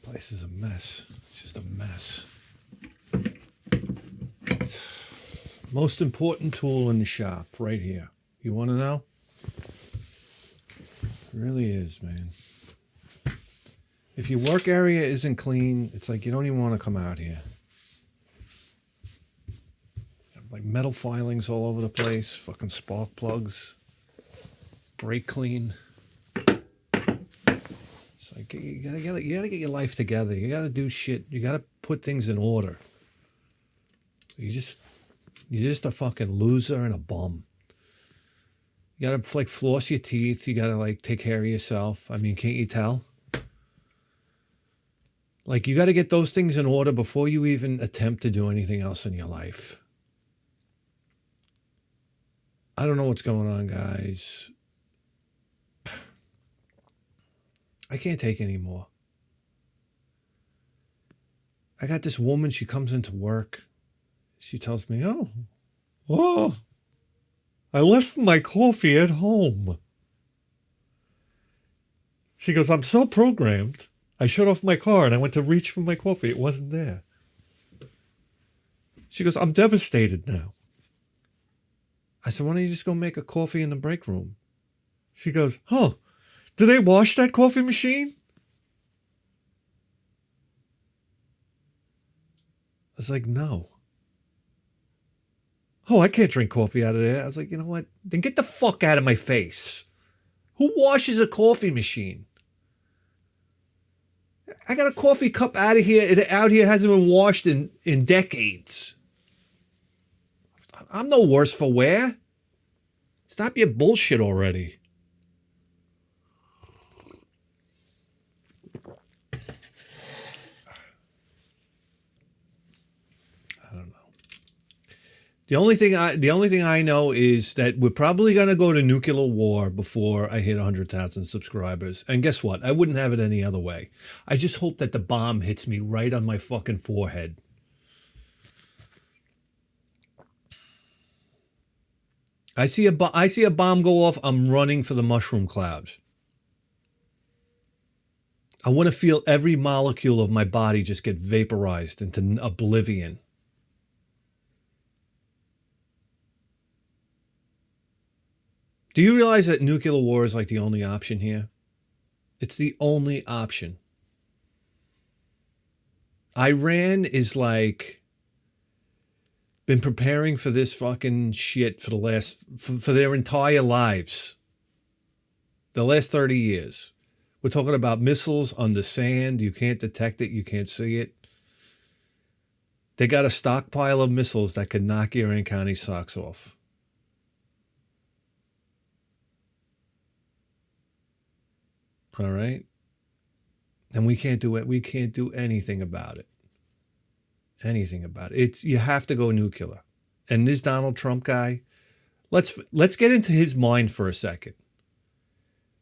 Place is a mess. It's just a mess. Most important tool in the shop, right here. You want to know? It really is, man. If your work area isn't clean, it's like you don't even want to come out here. Like metal filings all over the place, fucking spark plugs, brake clean. It's like you gotta get your life together. You gotta do shit. You gotta put things in order. You're just a fucking loser and a bum. You gotta like floss your teeth. You gotta like take care of yourself. I mean, can't you tell? Like you gotta get those things in order before you even attempt to do anything else in your life. I don't know what's going on, guys. I can't take any more. I got this woman, she comes into work. She tells me, oh, I left my coffee at home. She goes, I'm so programmed. I shut off my car and I went to reach for my coffee. It wasn't there. She goes, I'm devastated now. I said, why don't you just go make a coffee in the break room? She goes, do they wash that coffee machine? I was like, no. Oh, I can't drink coffee out of there. I was like, you know what? Then get the fuck out of my face. Who washes a coffee machine? I got a coffee cup out here. It hasn't been washed in decades. I'm no worse for wear. Stop your bullshit already. I don't know. The only thing I know is that we're probably gonna go to nuclear war before I hit 100,000 subscribers. And guess what? I wouldn't have it any other way. I just hope that the bomb hits me right on my fucking forehead. I see a bomb go off, I'm running for the mushroom clouds. I want to feel every molecule of my body just get vaporized into oblivion. Do you realize that nuclear war is like the only option here? It's the only option. Iran is like been preparing for this fucking shit for their entire lives. The last 30 years. We're talking about missiles on the sand. You can't detect it. You can't see it. They got a stockpile of missiles that could knock your Erin County socks off. All right? And we can't do it. We can't do anything about it. Anything about it. You have to go nuclear. And this Donald Trump guy, let's get into his mind for a second.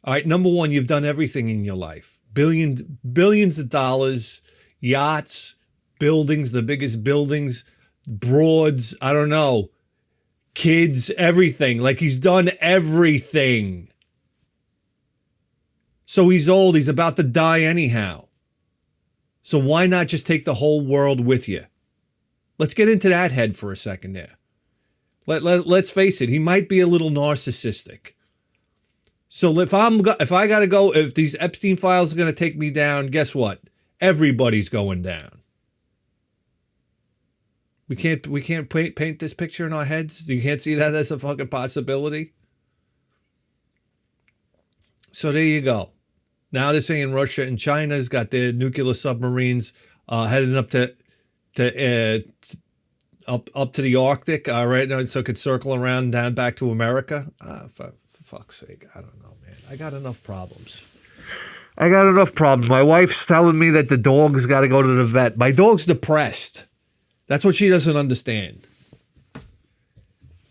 All right, number one, you've done everything in your life. Billions of dollars, yachts, buildings, the biggest buildings, broads, I don't know, kids, everything. Like he's done everything. So he's old, he's about to die anyhow. So why not just take the whole world with you? Let's get into that head for a second there. Let's face it, he might be a little narcissistic. So if I got to go, if these Epstein files are going to take me down, guess what? Everybody's going down. We can't paint this picture in our heads. You can't see that as a fucking possibility. So there you go. Now they're saying Russia and China's got their nuclear submarines heading up to the Arctic, right? So it could circle around down back to America. For fuck's sake, I don't know, man. I got enough problems. My wife's telling me that the dog's got to go to the vet. My dog's depressed. That's what she doesn't understand.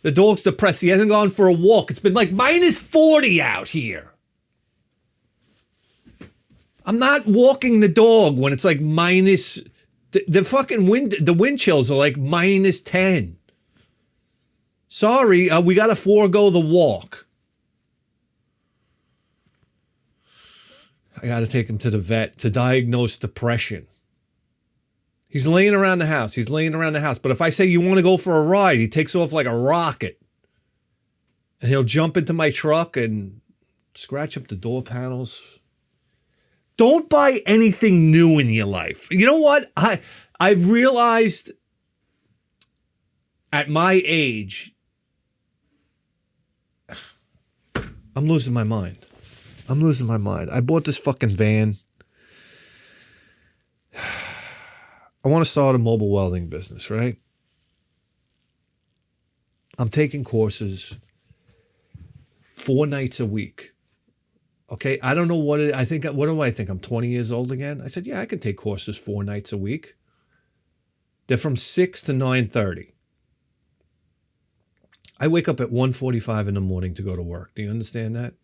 The dog's depressed. He hasn't gone for a walk. It's been like minus 40 out here. I'm not walking the dog when it's like minus... The fucking wind chills are like minus 10. Sorry, we got to forego the walk. I got to take him to the vet to diagnose depression. He's laying around the house. But if I say, you want to go for a ride, he takes off like a rocket. And he'll jump into my truck and scratch up the door panels. Don't buy anything new in your life. You know what? I've realized at my age, I'm losing my mind. I bought this fucking van. I want to start a mobile welding business, right? I'm taking courses 4 nights a week. Okay, I don't know what it, I think. What do I think? I'm 20 years old again. I said, yeah, I can take courses 4 nights a week. They're from 6 to 9:30. I wake up at 1:45 in the morning to go to work. Do you understand that?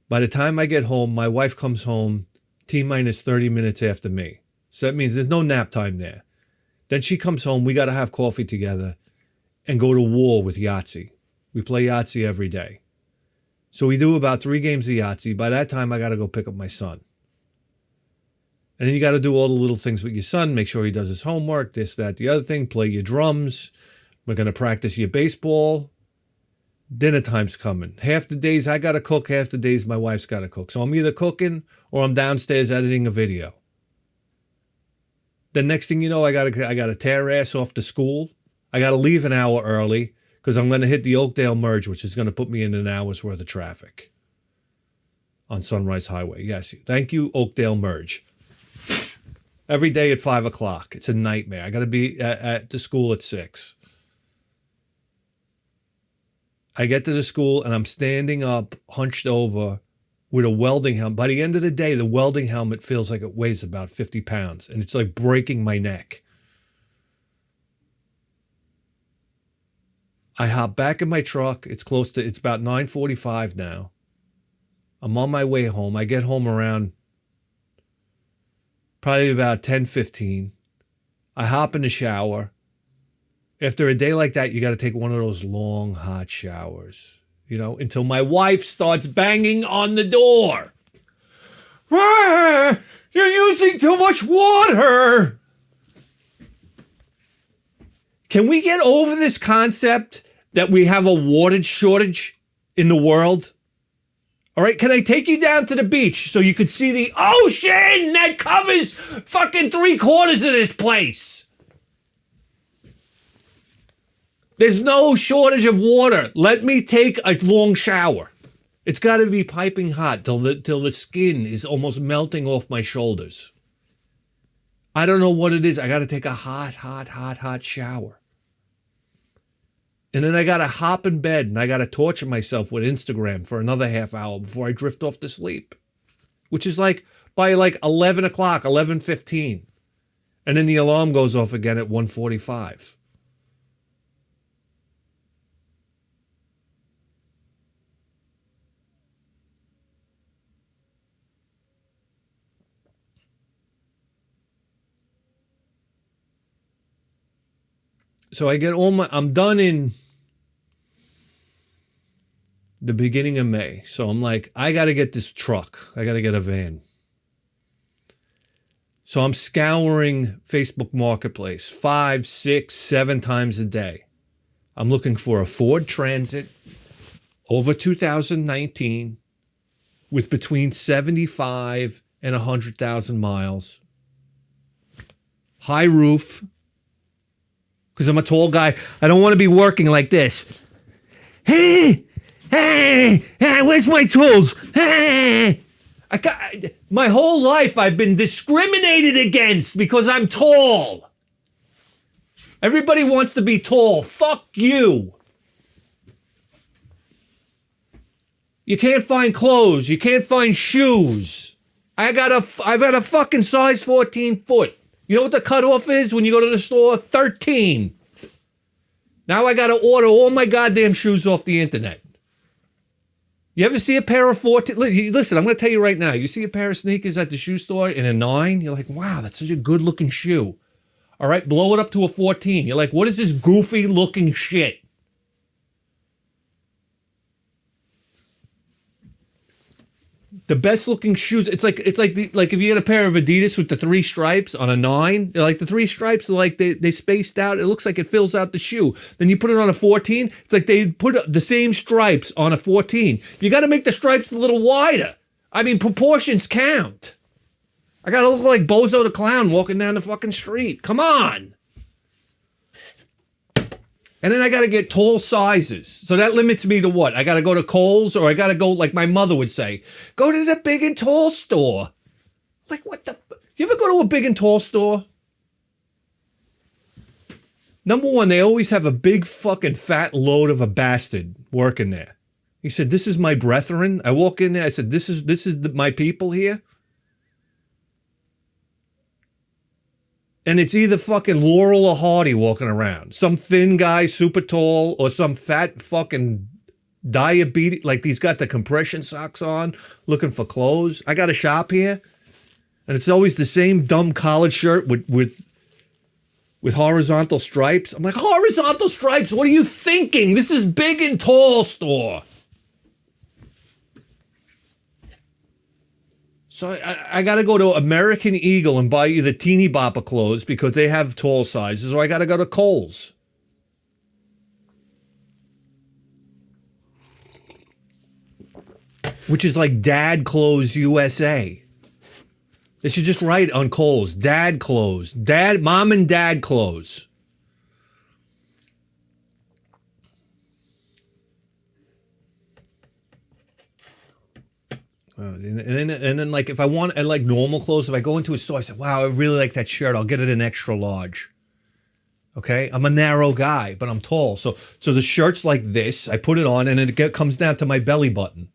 By the time I get home, my wife comes home T-minus 30 minutes after me. So that means there's no nap time there. Then she comes home. We got to have coffee together and go to war with Yahtzee. We play Yahtzee every day. So we do about 3 games of Yahtzee. By that time, I got to go pick up my son. And then you got to do all the little things with your son. Make sure he does his homework, this, that, the other thing. Play your drums. We're going to practice your baseball. Dinner time's coming. Half the days I got to cook. Half the days my wife's got to cook. So I'm either cooking or I'm downstairs editing a video. The next thing you know, I got to tear ass off to school. I got to leave an hour early because I'm going to hit the Oakdale Merge, which is going to put me in an hour's worth of traffic on Sunrise Highway. Yes, thank you, Oakdale Merge. Every day at 5 o'clock. It's a nightmare. I got to be at the school at 6. I get to the school and I'm standing up, hunched over with a welding helmet. By the end of the day, the welding helmet feels like it weighs about 50 pounds and it's like breaking my neck. I hop back in my truck. It's about 9:45 now. I'm on my way home. I get home around probably about 10:15. I hop in the shower. After a day like that, you got to take one of those long, hot showers, until my wife starts banging on the door. Ah, you're using too much water. Can we get over this concept that we have a water shortage in the world? All right, can I take you down to the beach so you could see the ocean that covers fucking 3/4 of this place? There's no shortage of water. Let me take a long shower. It's got to be piping hot till the skin is almost melting off my shoulders. I don't know what it is. I got to take a hot shower. And then I got to hop in bed and I got to torture myself with Instagram for another half hour before I drift off to sleep, which is like by 11 o'clock, 11:15. And then the alarm goes off again at 1:45. So I'm done in the beginning of May. So I'm like, I got to get this truck. I got to get a van. So I'm scouring Facebook Marketplace 5, 6, 7 times a day. I'm looking for a Ford Transit over 2019 with between 75 and 100,000 miles. High roof. Because I'm a tall guy. I don't want to be working like this. Hey, where's my tools? Hey. My whole life I've been discriminated against because I'm tall. Everybody wants to be tall. Fuck you. You can't find clothes. You can't find shoes. I've got a fucking size 14 foot. You know what the cutoff is when you go to the store? 13. Now I got to order all my goddamn shoes off the internet. You ever see a pair of 14? Listen, I'm going to tell you right now. You see a pair of sneakers at the shoe store in a 9? You're like, wow, that's such a good looking shoe. All right, blow it up to a 14. You're like, what is this goofy looking shit? The best looking shoes. It's like like if you get a pair of Adidas with the 3 stripes on a 9, like the 3 stripes are like they spaced out. It looks like it fills out the shoe. Then you put it on a 14. It's like they put the same stripes on a 14. You got to make the stripes a little wider. I mean, proportions count. I got to look like Bozo the Clown walking down the fucking street. Come on. And then I got to get tall sizes. So that limits me to what? I got to go to Kohl's, or I got to go, like my mother would say, go to the big and tall store. Like, what the? You ever go to a big and tall store? Number one, they always have a big fucking fat load of a bastard working there. He said, this is my brethren. I walk in there. I said, this is my people here. And it's either fucking Laurel or Hardy walking around. Some thin guy, super tall, or some fat fucking diabetes. Like he's got the compression socks on, looking for clothes. I got a shop here. And it's always the same dumb collared shirt with horizontal stripes. I'm like, horizontal stripes? What are you thinking? This is big and tall store. So I got to go to American Eagle and buy you the teeny bopper clothes because they have tall sizes, or I got to go to Kohl's. Which is like Dad Clothes USA. They should just write on Kohl's, Dad Clothes, Mom and Dad Clothes. And then like if I want like normal clothes, if I go into a store, I say, wow, I really like that shirt. I'll get it in extra large. Okay. I'm a narrow guy, but I'm tall. So the shirt's like this. I put it on and it comes down to my belly button.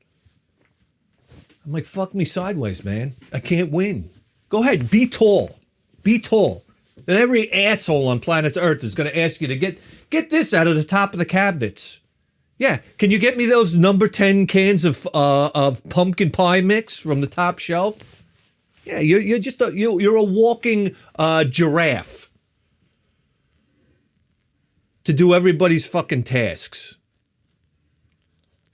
I'm like, fuck me sideways, man. I can't win. Go ahead. Be tall. Be tall. And every asshole on planet Earth is going to ask you to get this out of the top of the cabinets. Yeah, can you get me those number 10 cans of pumpkin pie mix from the top shelf? Yeah, you're just you're a walking giraffe to do everybody's fucking tasks.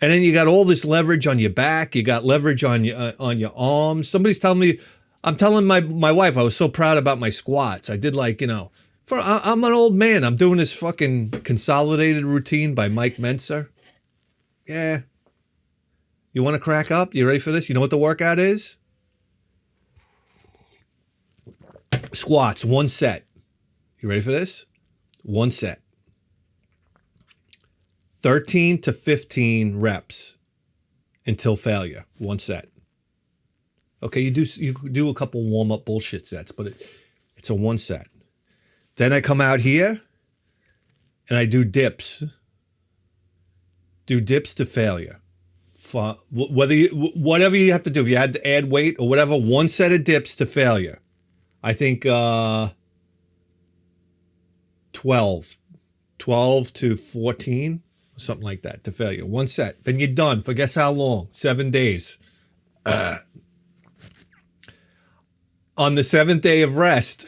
And then you got all this leverage on your back. You got leverage on your arms. Somebody's telling me, I'm telling my wife I was so proud about my squats. I did like, I'm an old man. I'm doing this fucking consolidated routine by Mike Menser. Yeah. You want to crack up? You ready for this? You know what the workout is? Squats, 1 set. You ready for this? 1 set. 13 to 15 reps until failure. 1 set. Okay, you do a couple warm-up bullshit sets, but it's a 1 set. Then I come out here and I do dips. Do dips to failure. Whatever you have to do, if you had to add weight or whatever, 1 set of dips to failure. I think 12 to 14, something like that to failure. 1 set. Then you're done for guess how long? 7 days. On the 7th day of rest,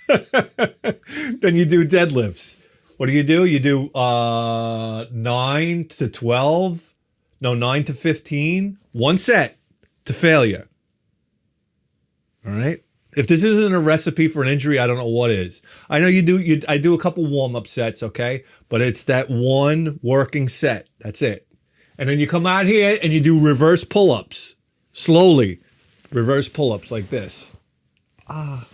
then you do deadlifts. What do? You do 9 to 12. No, 9 to 15. 1 set to failure. All right. If this isn't a recipe for an injury, I don't know what is. I know I do a couple warm-up sets, okay? But it's that 1 working set. That's it. And then you come out here and you do reverse pull-ups. Slowly. Reverse pull-ups like this. I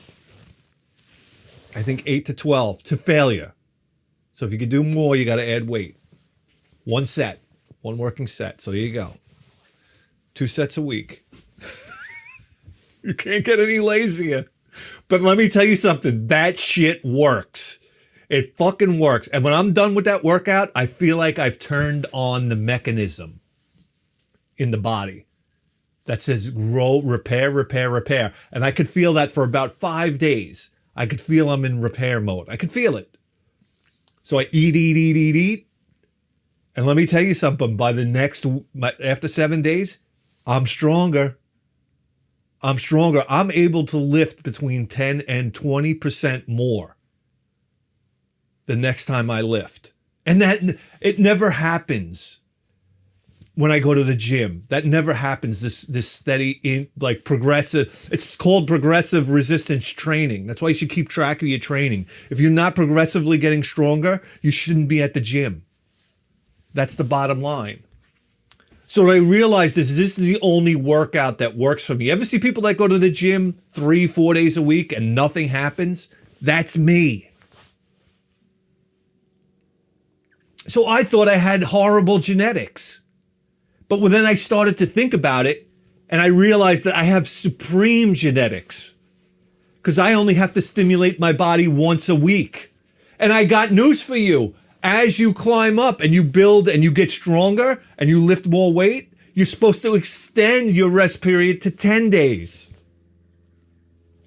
think 8 to 12 to failure. So if you could do more, you got to add weight. 1 set. 1 working set. So there you go. 2 sets a week. You can't get any lazier. But let me tell you something. That shit works. It fucking works. And when I'm done with that workout, I feel like I've turned on the mechanism in the body that says grow, repair, repair, repair. And I could feel that for about 5 days. I could feel I'm in repair mode. I could feel it. So I eat. And let me tell you something. After 7 days, I'm stronger. I'm able to lift between 10 and 20% more the next time I lift. And that it never happens when I go to the gym. That never happens. This steady, like progressive. It's called progressive resistance training. That's why you should keep track of your training. If you're not progressively getting stronger, you shouldn't be at the gym. That's the bottom line. So what I realized is this is the only workout that works for me. Ever see people that go to the gym 3-4 days a week and nothing happens? That's me. So I thought I had horrible genetics. But then I started to think about it, and I realized that I have supreme genetics. Because I only have to stimulate my body once a week. And I got news for you. As you climb up and you build and you get stronger and you lift more weight, you're supposed to extend your rest period to 10 days.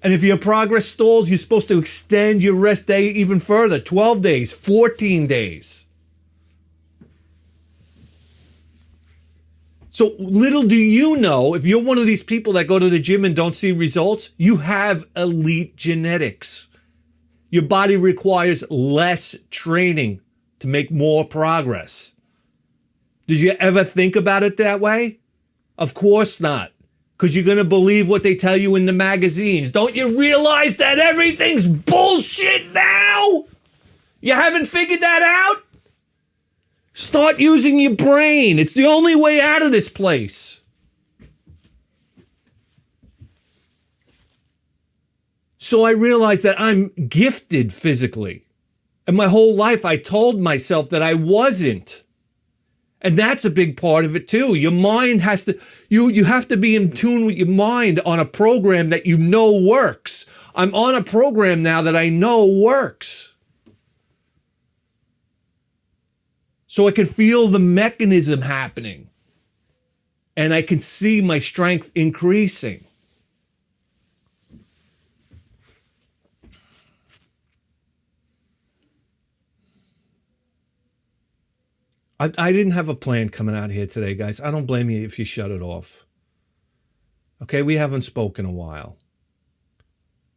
And if your progress stalls, you're supposed to extend your rest day even further, 12 days, 14 days. So little do you know, if you're one of these people that go to the gym and don't see results, you have elite genetics. Your body requires less training to make more progress. Did you ever think about it that way? Of course not. Because you're going to believe what they tell you in the magazines. Don't you realize that everything's bullshit now? You haven't figured that out? Start using your brain. It's the only way out of this place. So I realized that I'm gifted physically. And my whole life I told myself that I wasn't. And that's a big part of it too. Your mind has to, you have to be in tune with your mind on a program that you know works. I'm on a program now that I know works. So I can feel the mechanism happening. And I can see my strength increasing. I didn't have a plan coming out here today, guys. I don't blame you if you shut it off. Okay, we haven't spoken a while.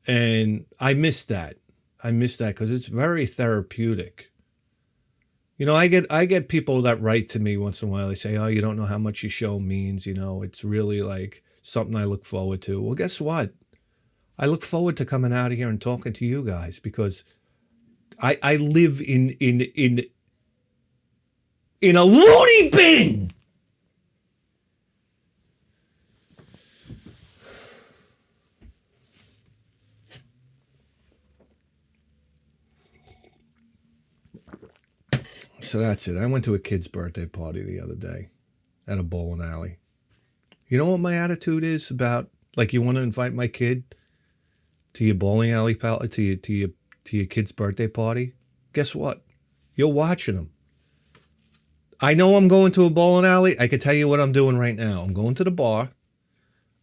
And I miss that. I miss that because it's very therapeutic. You know, I get people that write to me once in a while. They say, oh, you don't know how much your show means. You know, it's really like something I look forward to. Well, guess what? I look forward to coming out of here and talking to you guys because I live in a loony bin. So that's it. I went to a kid's birthday party the other day at a bowling alley. You know what my attitude is about? Like, you want to invite my kid to your bowling alley, to your kid's birthday party? Guess what? You're watching them. I know I'm going to a bowling alley. I can tell you what I'm doing right now. I'm going to the bar.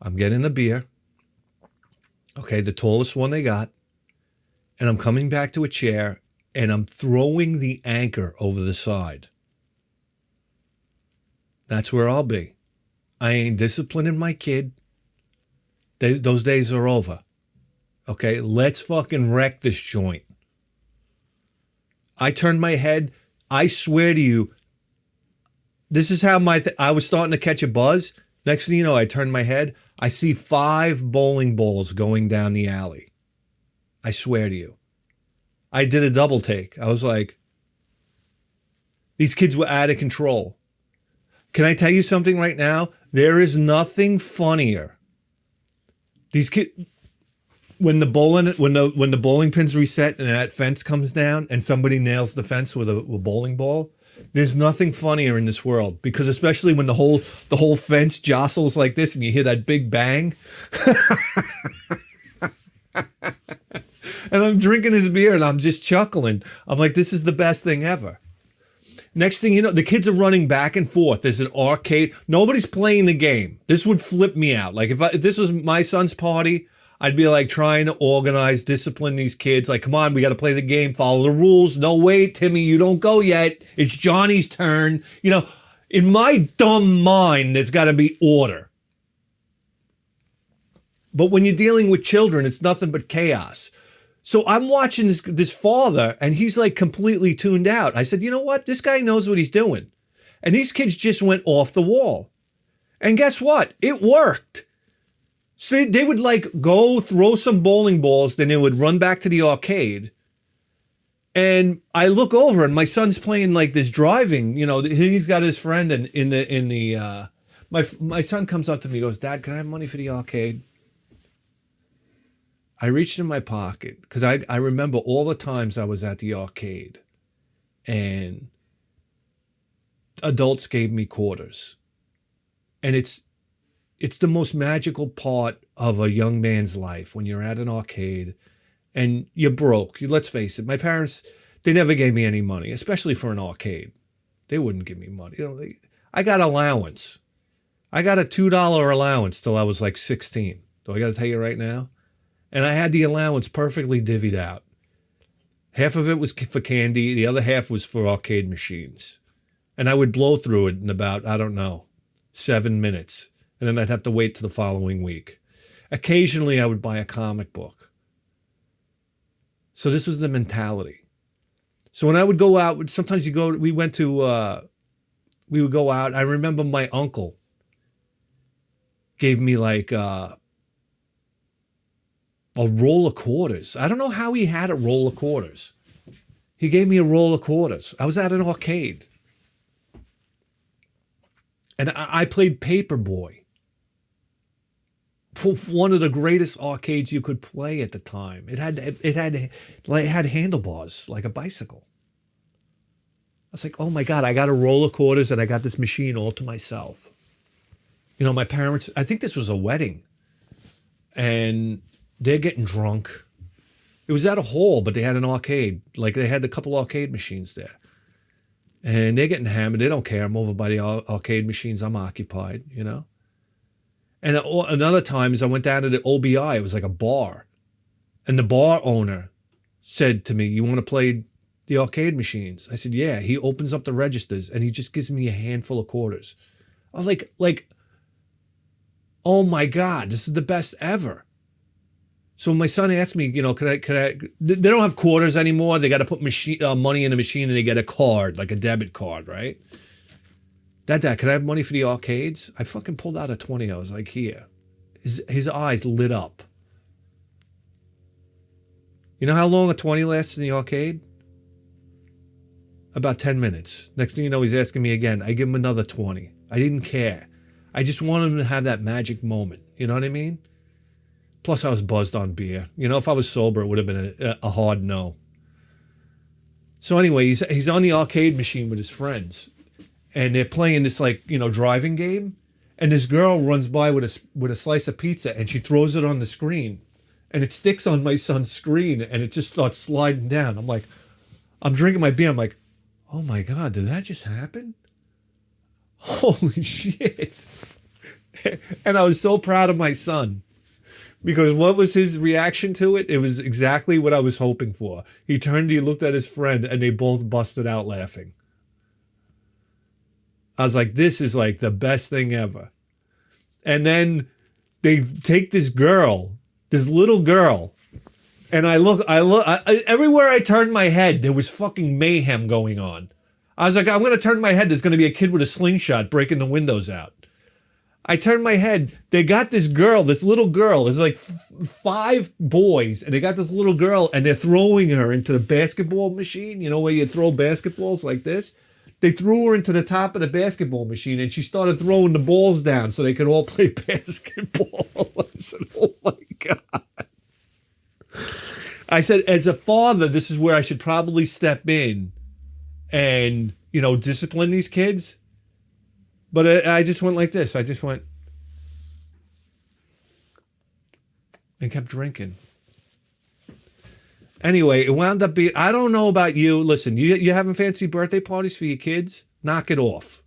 I'm getting a beer. Okay, the tallest one they got. And I'm coming back to a chair and I'm throwing the anchor over the side. That's where I'll be. I ain't disciplining my kid. Those days are over. Okay, let's fucking wreck this joint. I turned my head. I swear to you, this is how I was starting to catch a buzz. Next thing you know, I turned my head. I see 5 bowling balls going down the alley. I swear to you. I did a double take. I was like, these kids were out of control. Can I tell you something right now? There is nothing funnier. These kids, when the bowling pins reset and that fence comes down and somebody nails the fence with a bowling ball, there's nothing funnier in this world, because especially when the whole fence jostles like this and you hear that big bang. And I'm drinking his beer and I'm just chuckling. I'm like, this is the best thing ever. Next thing you know, the kids are running back and forth. There's an arcade. Nobody's playing the game. This would flip me out. Like if this was my son's party, I'd be like trying to organize, discipline these kids. Like, come on, we got to play the game, follow the rules. No, wait, Timmy, you don't go yet. It's Johnny's turn. You know, in my dumb mind, there's got to be order. But when you're dealing with children, it's nothing but chaos. So I'm watching this father, and he's like completely tuned out. I said, you know what? This guy knows what he's doing. And these kids just went off the wall. And guess what? It worked. So they would like go throw some bowling balls, then they would run back to the arcade. And I look over and my son's playing like this driving, he's got his friend and my son comes up to me and goes, "Dad, can I have money for the arcade?" I reached in my pocket because I remember all the times I was at the arcade and adults gave me quarters. And it's the most magical part of a young man's life when you're at an arcade and you're broke. Let's face it, my parents, they never gave me any money, especially for an arcade. They wouldn't give me money. I got allowance. I got a $2 allowance till I was like 16. Do I got to tell you right now? And I had the allowance perfectly divvied out. Half of it was for candy. The other half was for arcade machines. And I would blow through it in about, 7 minutes. And then I'd have to wait till the following week. Occasionally, I would buy a comic book. So this was the mentality. So when I would go out, sometimes we would go out. I remember my uncle gave me like a roll of quarters. I don't know how he had a roll of quarters. He gave me a roll of quarters. I was at an arcade. And I played Paperboy. One of the greatest arcades you could play at the time. It had handlebars like a bicycle. I was like, oh my God, I got a roll of quarters and I got this machine all to myself. My parents, I think this was a wedding. And they're getting drunk. It was at a hall, but they had an arcade. Like they had a couple arcade machines there. And they're getting hammered. They don't care. I'm over by the arcade machines. I'm occupied, And another time is I went down to the OBI. It was like a bar. And the bar owner said to me, "You want to play the arcade machines?" I said, "Yeah." He opens up the registers and he just gives me a handful of quarters. I was like, oh my God, this is the best ever. So my son asked me, could I, they don't have quarters anymore. They got to put money in the machine and they get a card, like a debit card, right? Dad, can I have money for the arcades? I fucking pulled out a 20. I was like, here. His eyes lit up. You know how long a 20 lasts in the arcade? About 10 minutes. Next thing you know, he's asking me again. I give him another 20. I didn't care. I just wanted him to have that magic moment. You know what I mean? Plus, I was buzzed on beer. If I was sober, it would have been a hard no. So anyway, he's on the arcade machine with his friends. And they're playing this driving game. And this girl runs by with a slice of pizza and she throws it on the screen. And it sticks on my son's screen and it just starts sliding down. I'm drinking my beer. I'm like, oh my God, did that just happen? Holy shit. And I was so proud of my son. Because what was his reaction to it? It was exactly what I was hoping for. He turned, he looked at his friend, and they both busted out laughing. I was like, this is like the best thing ever. And then they take this little girl, and I look, everywhere I turned my head, there was fucking mayhem going on. I was like, I'm going to turn my head, there's going to be a kid with a slingshot breaking the windows out. I turned my head. They got this little girl. There's like 5 boys, and they got this little girl, and they're throwing her into the basketball machine. Where you throw basketballs like this? They threw her into the top of the basketball machine, and she started throwing the balls down so they could all play basketball. I said, oh my God. I said, as a father, this is where I should probably step in and, discipline these kids. But I just went like this. I just went and kept drinking. Anyway, it wound up being, I don't know about you. Listen, you having fancy birthday parties for your kids? Knock it off.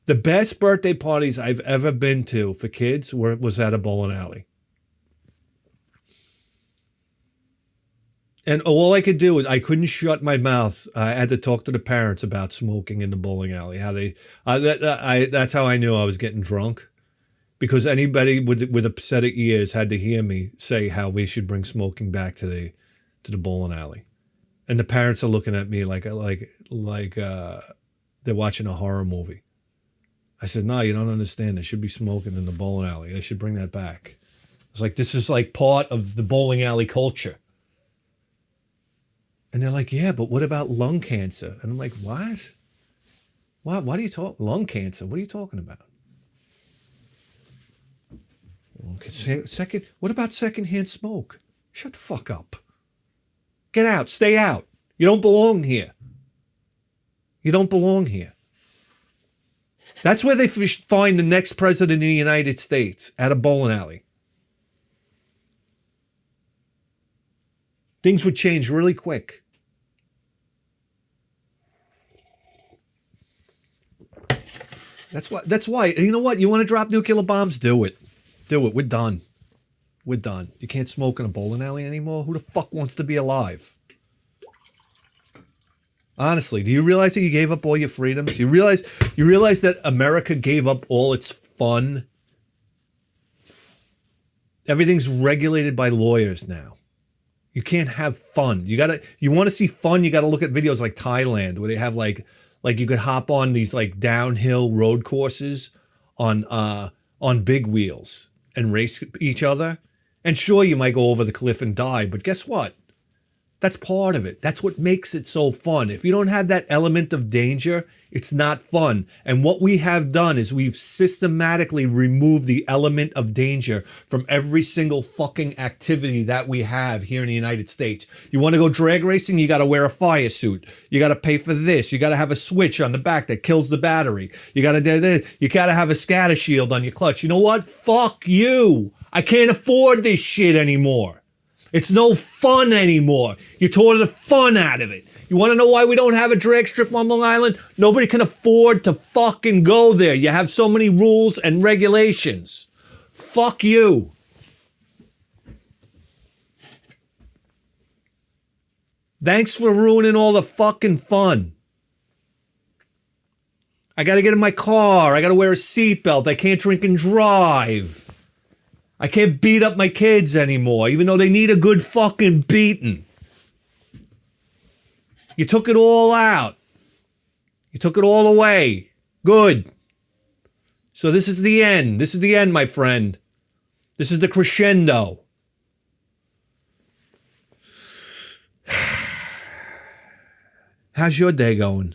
The best birthday parties I've ever been to for kids was at a bowling alley. And all I could do is I couldn't shut my mouth. I had to talk to the parents about smoking in the bowling alley. That's how I knew I was getting drunk, because anybody with a set of ears had to hear me say how we should bring smoking back to the bowling alley, and the parents are looking at me like they're they're watching a horror movie. I said, no, you don't understand. They should be smoking in the bowling alley. They should bring that back. It's like, this is like part of the bowling alley culture. And they're like, yeah, but what about lung cancer? And I'm like, what? Why do you talk lung cancer? What are you talking about? Okay, what about secondhand smoke? Shut the fuck up. Get out. Stay out. You don't belong here. You don't belong here. That's where they find the next president of the United States, at a bowling alley. Things would change really quick. That's why. You know what? You want to drop nuclear bombs? Do it. Do it. We're done. We're done. You can't smoke in a bowling alley anymore? Who the fuck wants to be alive? Honestly, do you realize that you gave up all your freedoms? You realize that America gave up all its fun? Everything's regulated by lawyers now. You can't have fun. You want to see fun, you got to look at videos like Thailand, where they have like you could hop on these like downhill road courses on big wheels and race each other. And sure, you might go over the cliff and die, but guess what? That's part of it. That's what makes it so fun. If you don't have that element of danger, it's not fun. And what we have done is we've systematically removed the element of danger from every single fucking activity that we have here in the United States. You want to go drag racing? You got to wear a fire suit. You got to pay for this. You got to have a switch on the back that kills the battery. You got to do this. You got to have a scatter shield on your clutch. You know what? Fuck you. I can't afford this shit anymore. It's no fun anymore. You tore the fun out of it. You want to know why we don't have a drag strip on Long Island? Nobody can afford to fucking go there. You have so many rules and regulations. Fuck you. Thanks for ruining all the fucking fun. I got to get in my car. I got to wear a seatbelt. I can't drink and drive. I can't beat up my kids anymore, even though they need a good fucking beating. You took it all out. You took it all away. Good. So this is the end. This is the end, my friend. This is the crescendo. How's your day going?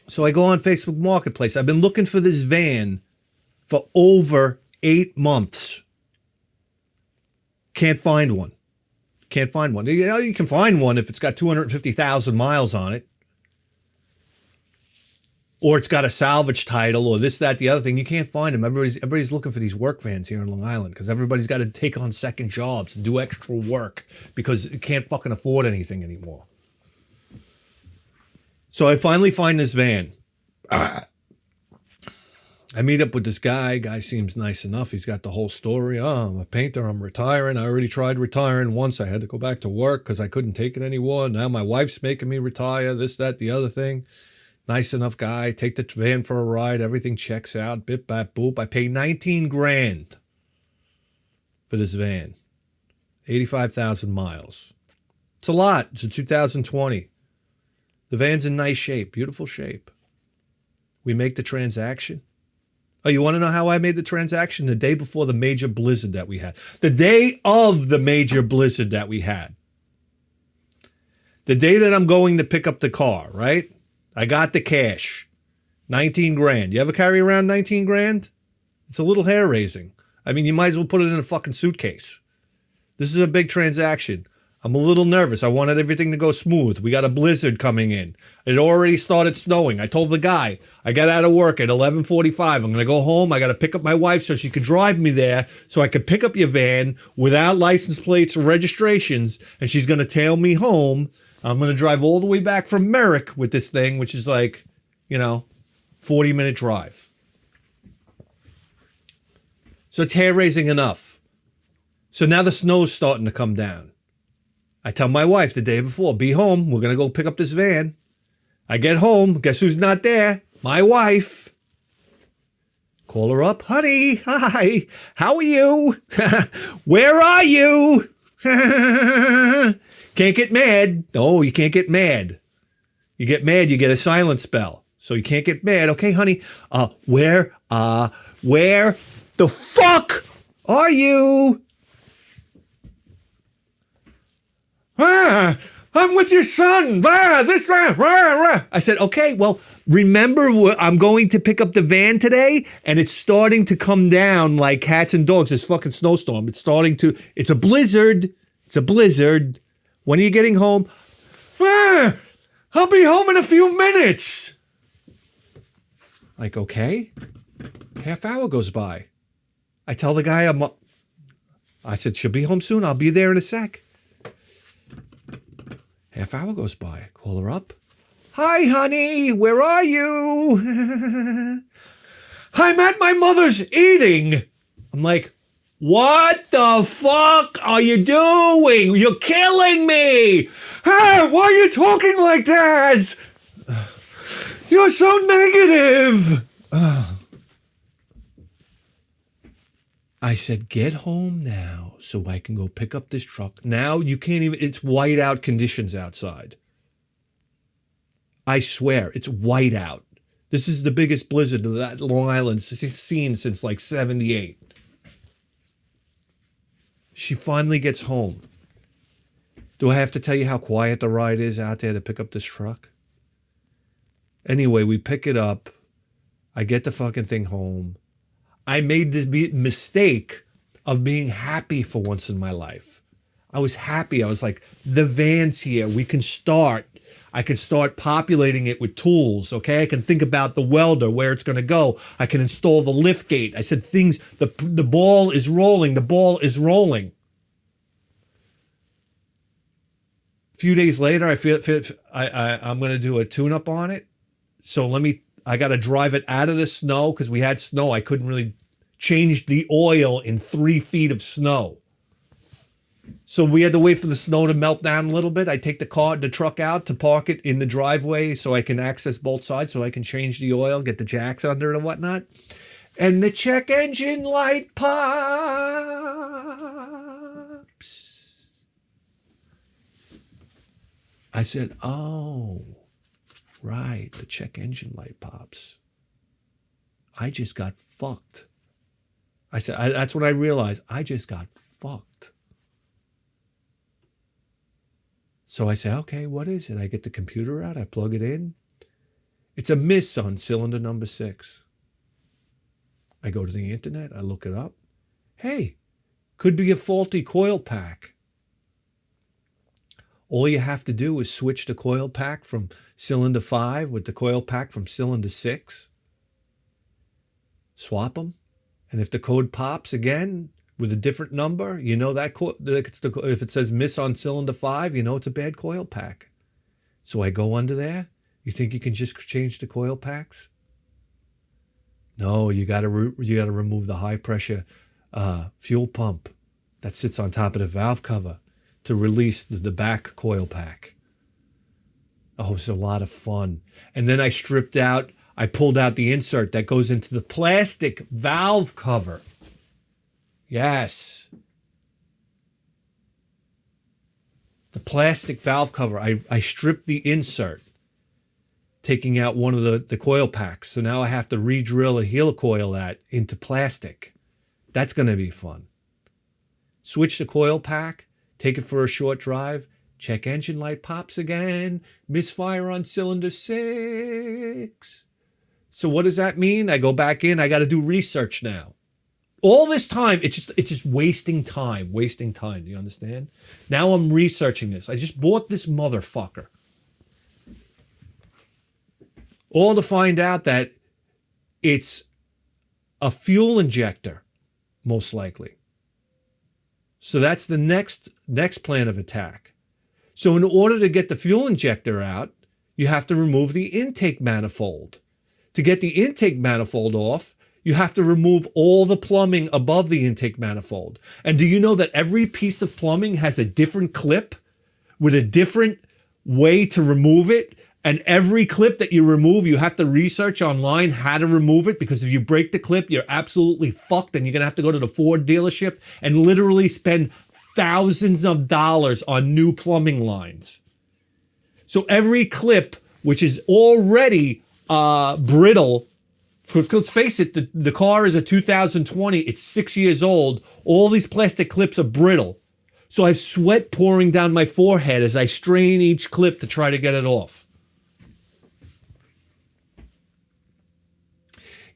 So I go on Facebook Marketplace. I've been looking for this van for over 8 months. Can't find one. Can't find one. You know, you can find one if it's got 250,000 miles on it. Or it's got a salvage title or this, that, the other thing. You can't find them. Everybody's looking for these work vans here in Long Island because everybody's got to take on second jobs and do extra work because you can't fucking afford anything anymore. So I finally find this van. I meet up with this guy. Guy seems nice enough. He's got the whole story. Oh, I'm a painter. I'm retiring. I already tried retiring once. I had to go back to work because I couldn't take it anymore. Now my wife's making me retire. This, that, the other thing. Nice enough guy. Take the van for a ride. Everything checks out. Bip, bap, boop. I pay 19 grand for this van. 85,000 miles. It's a lot. It's a 2020. The van's in nice shape, beautiful shape. We make the transaction. Oh, you want to know how I made the transaction? The day before the major blizzard that we had. The day of the major blizzard that we had. The day that I'm going to pick up the car, right? I got the cash. 19 grand. You ever carry around 19 grand? It's a little hair raising. I mean, you might as well put it in a fucking suitcase. This is a big transaction. I'm a little nervous. I wanted everything to go smooth. We got a blizzard coming in. It already started snowing. I told the guy, I got out of work at 11:45. I'm going to go home. I got to pick up my wife so she could drive me there so I could pick up your van without license plates or registrations, and she's going to tail me home. I'm going to drive all the way back from Merrick with this thing, which is like, 40-minute drive. So it's hair-raising enough. So now the snow's starting to come down. I tell my wife the day before, be home. We're going to go pick up this van. I get home. Guess who's not there? My wife. Call her up. Honey, hi. How are you? Where are you? Can't get mad. No, you can't get mad. You get mad, you get a silent spell. So you can't get mad. Okay, honey. Where the fuck are you? I'm with your son. I said, okay, well, remember, I'm going to pick up the van today, and it's starting to come down like cats and dogs. This fucking snowstorm. It's a blizzard. It's a blizzard. When are you getting home? I'll be home in a few minutes. Like, okay. Half hour goes by. I tell the guy I said, she'll be home soon. I'll be there in a sec. Half hour goes by. Call her up. Hi, honey. Where are you? I'm at my mother's eating. I'm like, what the fuck are you doing? You're killing me. Why are you talking like that? You're so negative. I said, get home now so I can go pick up this truck. Now you can't even, it's whiteout conditions outside. I swear, it's whiteout. This is the biggest blizzard that Long Island's seen since like 78. She finally gets home. Do I have to tell you how quiet the ride is out there to pick up this truck? Anyway, we pick it up. I get the fucking thing home. I made this mistake of being happy for once in my life. I was happy. I was like, the van's here. We can start. I can start populating it with tools, okay? I can think about the welder, where it's going to go. I can install the lift gate. I said the ball is rolling. The ball is rolling. A few days later, I feel I'm going to do a tune-up on it. So I got to drive it out of the snow because we had snow. I couldn't really change the oil in 3 feet of snow. So we had to wait for the snow to melt down a little bit. I take the truck out to park it in the driveway so I can access both sides, so I can change the oil, get the jacks under it and whatnot. And the check engine light pops. I said, oh. Right, the check engine light pops. I just got fucked. I said, that's when I realized I just got fucked. So I say, okay, what is it? I get the computer out, I plug it in. It's a miss on cylinder number 6. I go to the internet, I look it up. Hey, could be a faulty coil pack. All you have to do is switch the coil pack from cylinder 5 with the coil pack from cylinder 6. Swap them. And if the code pops again with a different number, you know that if it says miss on cylinder 5, you know it's a bad coil pack. So I go under there. You think you can just change the coil packs? No, you got to remove the high pressure fuel pump that sits on top of the valve cover to release the back coil pack. Oh, it's a lot of fun. And then I pulled out the insert that goes into the plastic valve cover. Yes. The plastic valve cover. I stripped the insert, taking out one of the coil packs. So now I have to re-drill a helicoil that into plastic. That's going to be fun. Switch the coil pack, take it for a short drive. Check engine light pops again. Misfire on cylinder 6. So what does that mean? I go back in. I got to do research now. All this time, it's just wasting time. Do you understand? Now I'm researching this. I just bought this motherfucker. All to find out that it's a fuel injector, most likely. So that's the next plan of attack. So in order to get the fuel injector out, you have to remove the intake manifold. To get the intake manifold off, you have to remove all the plumbing above the intake manifold. And do you know that every piece of plumbing has a different clip with a different way to remove it? And every clip that you remove, you have to research online how to remove it, because if you break the clip, you're absolutely fucked, and you're going to have to go to the Ford dealership and literally spend thousands of dollars on new plumbing lines. So every clip, which is already brittle, let's face it, the car is a 2020, it's 6 years old, all these plastic clips are brittle. So I have sweat pouring down my forehead as I strain each clip to try to get it off.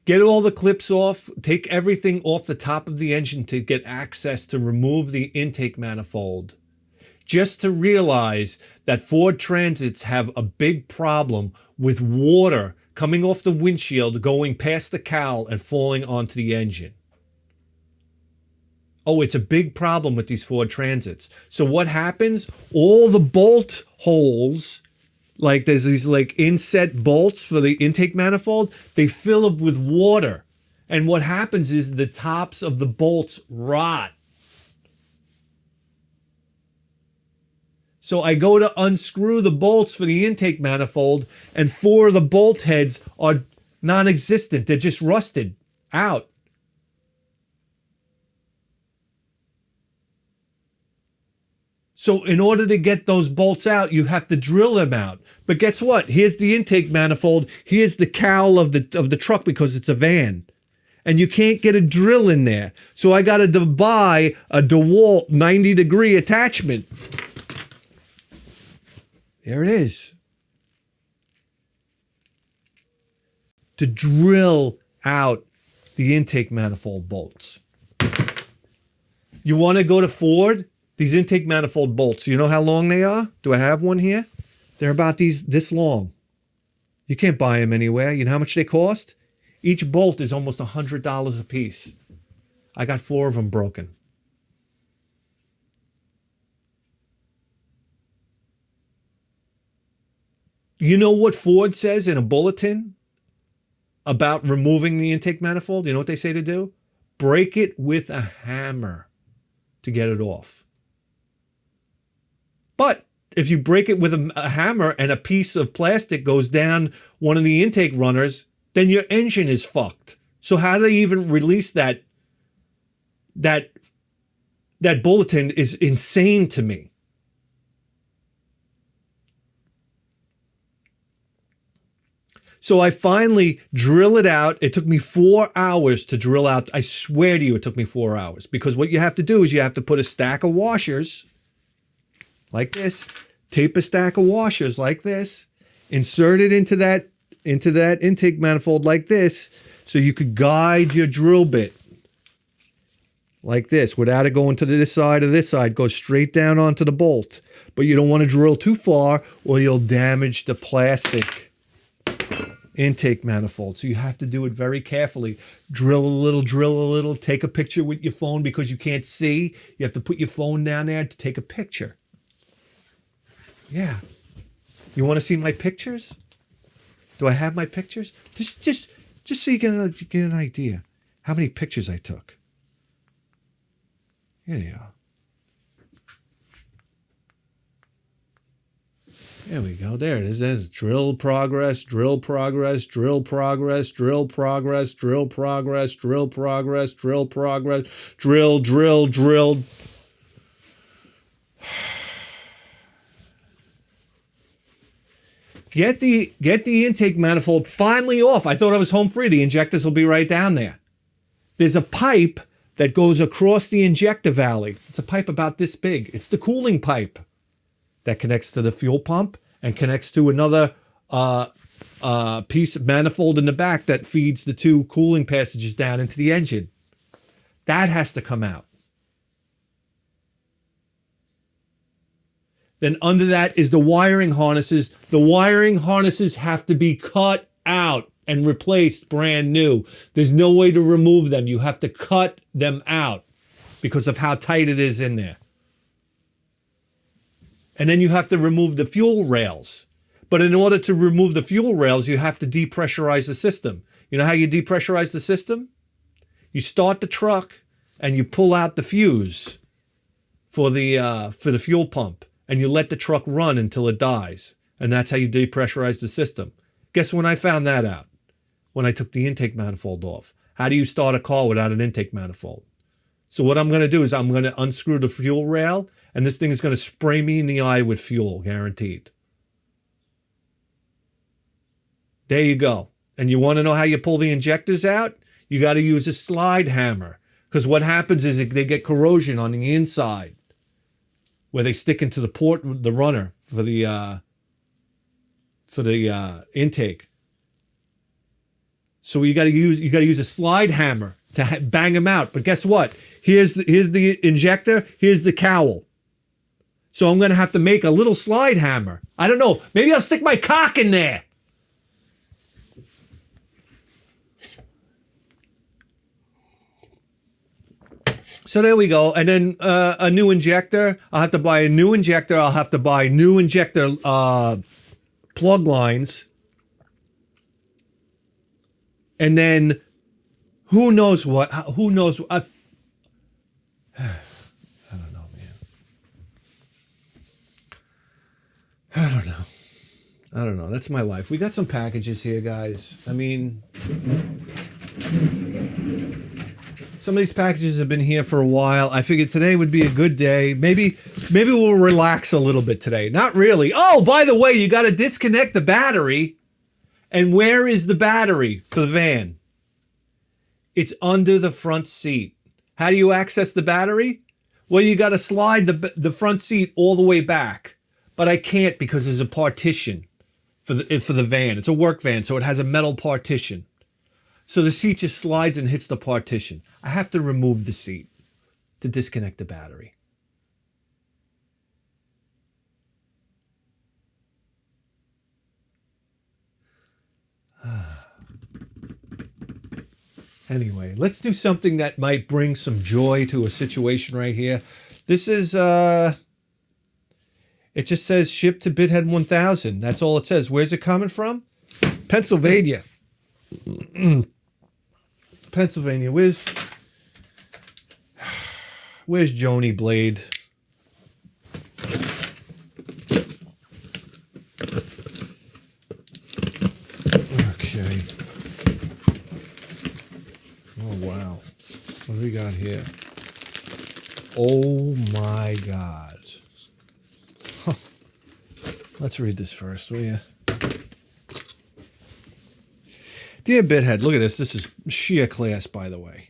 Get all the clips off, take everything off the top of the engine to get access to remove the intake manifold. Just to realize that Ford Transits have a big problem with water coming off the windshield, going past the cowl and falling onto the engine. Oh, it's a big problem with these Ford Transits. So what happens? All the bolt holes, like there's these like inset bolts for the intake manifold, they fill up with water. And what happens is the tops of the bolts rot. So I go to unscrew the bolts for the intake manifold, and 4 of the bolt heads are non-existent. They're just rusted out. So in order to get those bolts out, you have to drill them out. But guess what? Here's the intake manifold. Here's the cowl of the truck, because it's a van. And you can't get a drill in there. So I got to buy a DeWalt 90-degree attachment. There it is. To drill out the intake manifold bolts. You want to go to Ford? These intake manifold bolts, you know how long they are? Do I have one here? They're about this long. You can't buy them anywhere. You know how much they cost? Each bolt is almost $100 a piece. I got 4 of them broken. You know what Ford says in a bulletin about removing the intake manifold? You know what they say to do? Break it with a hammer to get it off. But if you break it with a hammer and a piece of plastic goes down one of the intake runners, then your engine is fucked. So how do they even release that bulletin is insane to me. So I finally drill it out. It took me 4 hours to drill out. I swear to you, it took me 4 hours, because what you have to do is you have to put a stack of washers like this, tape a stack of washers like this, insert it into that intake manifold like this, so you could guide your drill bit like this without it going to this side or this side. Go straight down onto the bolt. But you don't want to drill too far or you'll damage the plastic intake manifold. So you have to do it very carefully. Drill a little, take a picture with your phone, because you can't see. You have to put your phone down there to take a picture. Yeah. You want to see my pictures? Do I have my pictures? Just so you get an idea how many pictures I took. Here you are. There we go. There it is. There's drill progress, drill progress, drill progress, drill progress, drill progress, drill progress, drill progress, drill, drill. Get the intake manifold finally off. I thought I was home free. The injectors will be right down there. There's a pipe that goes across the injector valley. It's a pipe about this big. It's the cooling pipe that connects to the fuel pump and connects to another piece of manifold in the back that feeds the 2 cooling passages down into the engine. That has to come out. Then under that is the wiring harnesses. The wiring harnesses have to be cut out and replaced brand new. There's no way to remove them. You have to cut them out because of how tight it is in there. And then you have to remove the fuel rails. But in order to remove the fuel rails, you have to depressurize the system. You know how you depressurize the system? You start the truck and you pull out the fuse for the fuel pump, and you let the truck run until it dies. And that's how you depressurize the system. Guess when I found that out? When I took the intake manifold off. How do you start a car without an intake manifold? So what I'm going to do is I'm going to unscrew the fuel rail, and this thing is going to spray me in the eye with fuel, guaranteed. There you go. And you want to know how you pull the injectors out? You got to use a slide hammer. Because what happens is they get corrosion on the inside where they stick into the runner for the intake. So you got to use a slide hammer to bang them out. But guess what? Here's the injector. Here's the cowl. So I'm going to have to make a little slide hammer. I don't know. Maybe I'll stick my cock in there. So there we go. And then a new injector. I'll have to buy a new injector. I'll have to buy new injector plug lines. And then who knows what? Who knows? I don't know, man. I don't know. That's my life. We got some packages here, guys. I mean, some of these packages have been here for a while. I figured today would be a good day. Maybe we'll relax a little bit today. Not really. Oh, by the way, you got to disconnect the battery. And where is the battery for the van? It's under the front seat. How do you access the battery? Well, you got to slide the front seat all the way back. But I can't because there's a partition for the van. It's a work van, so it has a metal partition. So the seat just slides and hits the partition. I have to remove the seat to disconnect the battery. Anyway, let's do something that might bring some joy to a situation right here. This is, it just says ship to Bithead 1000. That's all it says. Where's it coming from? Pennsylvania. Pennsylvania. Where's Joni Blade? Okay. Oh, wow. What do we got here? Oh, my God. Huh. Let's read this first, will you? Dear Bithead, look at this. This is sheer class, by the way.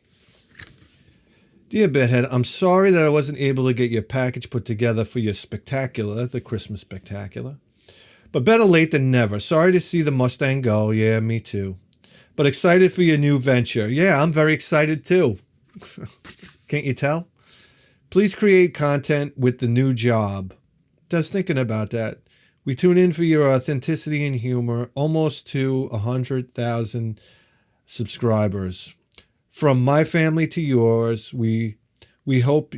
Dear Bithead, I'm sorry that I wasn't able to get your package put together for your spectacular, the Christmas spectacular. But better late than never. Sorry to see the Mustang go. Yeah, me too. But excited for your new venture. Yeah, I'm very excited too. Can't you tell? Please create content with the new job. Just thinking about that. We tune in for your authenticity and humor, almost to 100,000 subscribers. From my family to yours, we hope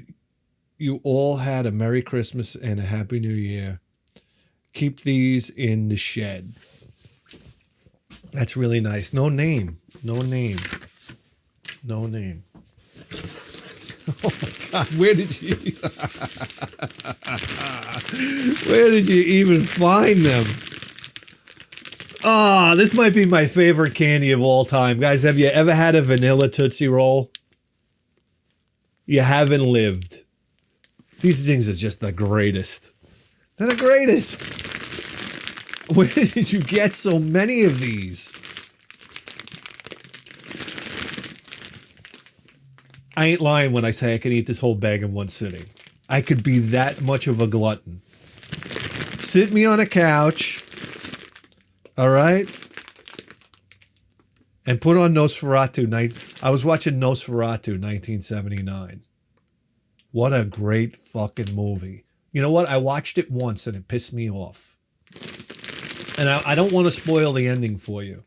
you all had a Merry Christmas and a Happy New Year. Keep these in the shed. That's really nice. No name. No name. No name. Oh my God, where did you even find them? Ah, this might be my favorite candy of all time. Guys, have you ever had a vanilla Tootsie Roll? You haven't lived. These things are just the greatest. They're the greatest. Where did you get so many of these? I ain't lying when I say I can eat this whole bag in one sitting. I could be that much of a glutton. Sit me on a couch, all right, and put on Nosferatu. I was watching Nosferatu 1979. What a great fucking movie. You know what? I watched it once and it pissed me off. And I don't want to spoil the ending for you.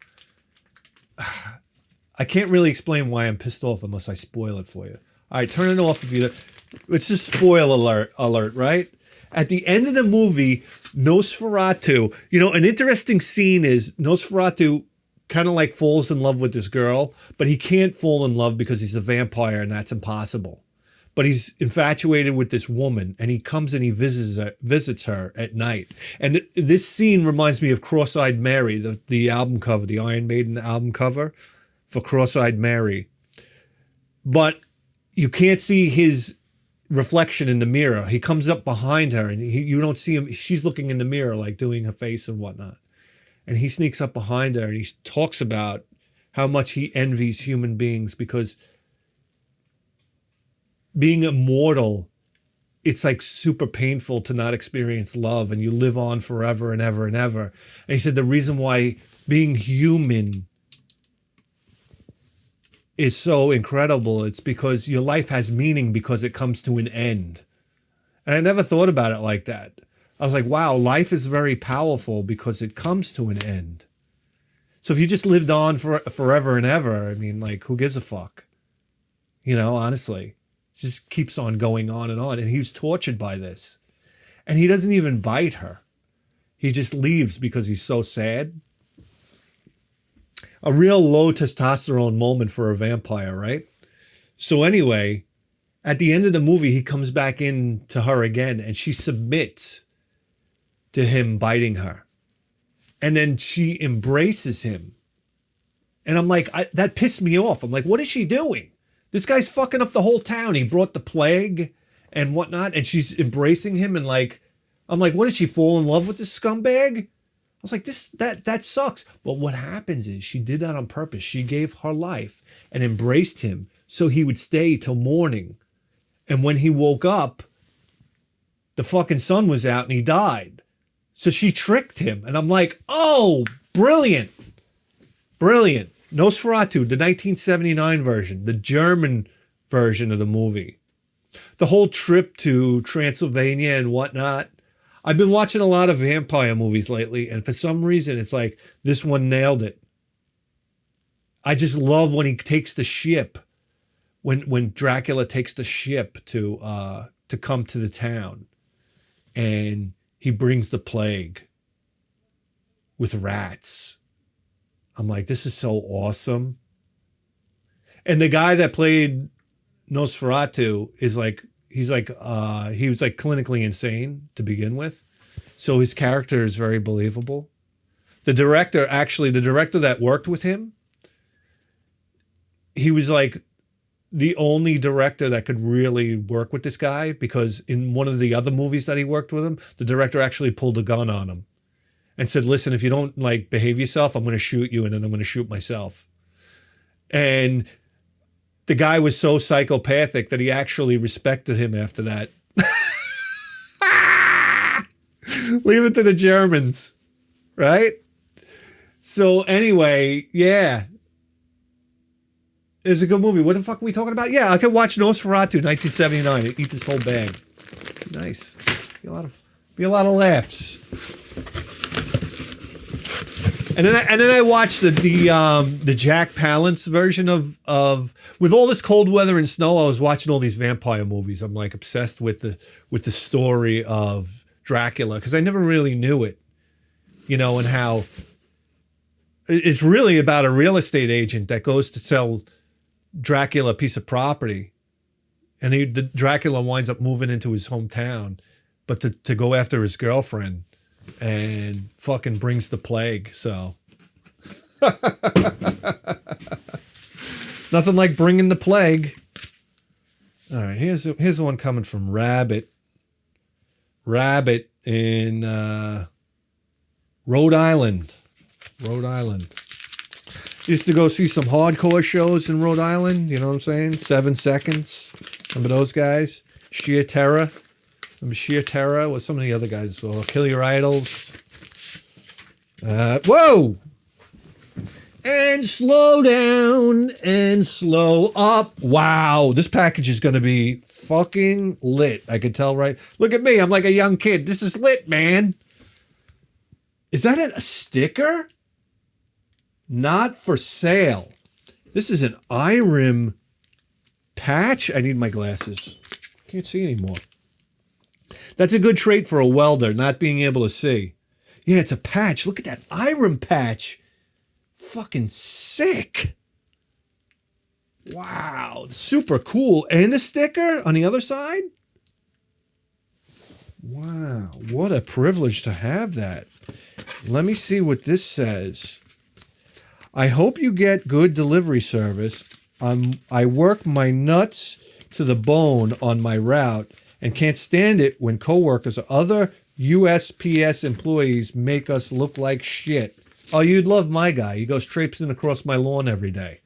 I can't really explain why I'm pissed off unless I spoil it for you. All right, turn it off if you... It's just spoil alert, right? At the end of the movie, Nosferatu... You know, an interesting scene is Nosferatu kind of like falls in love with this girl, but he can't fall in love because he's a vampire and that's impossible. but he's infatuated with this woman, and he comes and he visits her at night. And this scene reminds me of Cross-Eyed Mary, the album cover, the Iron Maiden album cover for Cross-Eyed Mary. But you can't see his reflection in the mirror. He comes up behind her, and you don't see him. She's looking in the mirror, like doing her face and whatnot. And he sneaks up behind her, and he talks about how much he envies human beings, because being immortal, it's like super painful to not experience love, and you live on forever and ever and ever. And he said the reason why being human is so incredible, it's because your life has meaning because it comes to an end. And I never thought about it like that. I was like, wow, life is very powerful because it comes to an end. So if you just lived on forever and ever, I mean, like, who gives a fuck? You know, honestly. It just keeps on going on. And he was tortured by this. And he doesn't even bite her. He just leaves because he's so sad. A real low testosterone moment for a vampire, right? So anyway, at the end of the movie, he comes back in to her again, and she submits to him biting her. And then she embraces him. And I'm like, that pissed me off. I'm like, what is she doing? This guy's fucking up the whole town. He brought the plague and whatnot, and she's embracing him, and like, I'm like, what, did she fall in love with this scumbag? I was like, that sucks. But what happens is she did that on purpose. She gave her life and embraced him so he would stay till morning. And when he woke up, the fucking sun was out and he died. So she tricked him. And I'm like, oh, brilliant. Brilliant. Nosferatu, the 1979 version, the German version of the movie. The whole trip to Transylvania and whatnot. I've been watching a lot of vampire movies lately, and for some reason, it's like this one nailed it. I just love when he takes the ship, when Dracula takes the ship to come to the town, and he brings the plague with rats. I'm like, this is so awesome. And the guy that played Nosferatu is like, he was like clinically insane to begin with. So his character is very believable. The director that worked with him, he was like the only director that could really work with this guy, because in one of the other movies that he worked with him, the director actually pulled a gun on him and said, listen, if you don't like behave yourself, I'm going to shoot you, and then I'm going to shoot myself. And the guy was so psychopathic that he actually respected him after that. Leave it to the Germans, right? So anyway, yeah. It's a good movie. What the fuck are we talking about? Yeah, I could watch Nosferatu 1979 and eat this whole bag. Nice. Be a lot of laughs. And then I watched the Jack Palance version of with all this cold weather and snow. I was watching all these vampire movies. I'm like obsessed with the story of Dracula, because I never really knew it, you know, and how it's really about a real estate agent that goes to sell Dracula a piece of property, and the Dracula winds up moving into his hometown, but to go after his girlfriend. And fucking brings the plague, so. Nothing like bringing the plague. All right, here's one coming from Rabbit. Rabbit in Rhode Island. Rhode Island. Used to go see some hardcore shows in Rhode Island, you know what I'm saying? 7 Seconds. Remember those guys? Sheer Terror. Sheer Terror with some of the other guys. So Kill Your Idols. Whoa! And slow down and slow up. Wow, this package is going to be fucking lit. I can tell, right? Look at me. I'm like a young kid. This is lit, man. Is that a sticker? Not for sale. This is an iRim patch. I need my glasses. Can't see anymore. That's a good trait for a welder, not being able to see. Yeah, it's a patch. Look at that iRim patch. Fucking sick. Wow, super cool. And a sticker on the other side? Wow, what a privilege to have that. Let me see what this says. I hope you get good delivery service. I work my nuts to the bone on my route and can't stand it when coworkers or other USPS employees make us look like shit. Oh, you'd love my guy. He goes traipsing across my lawn every day.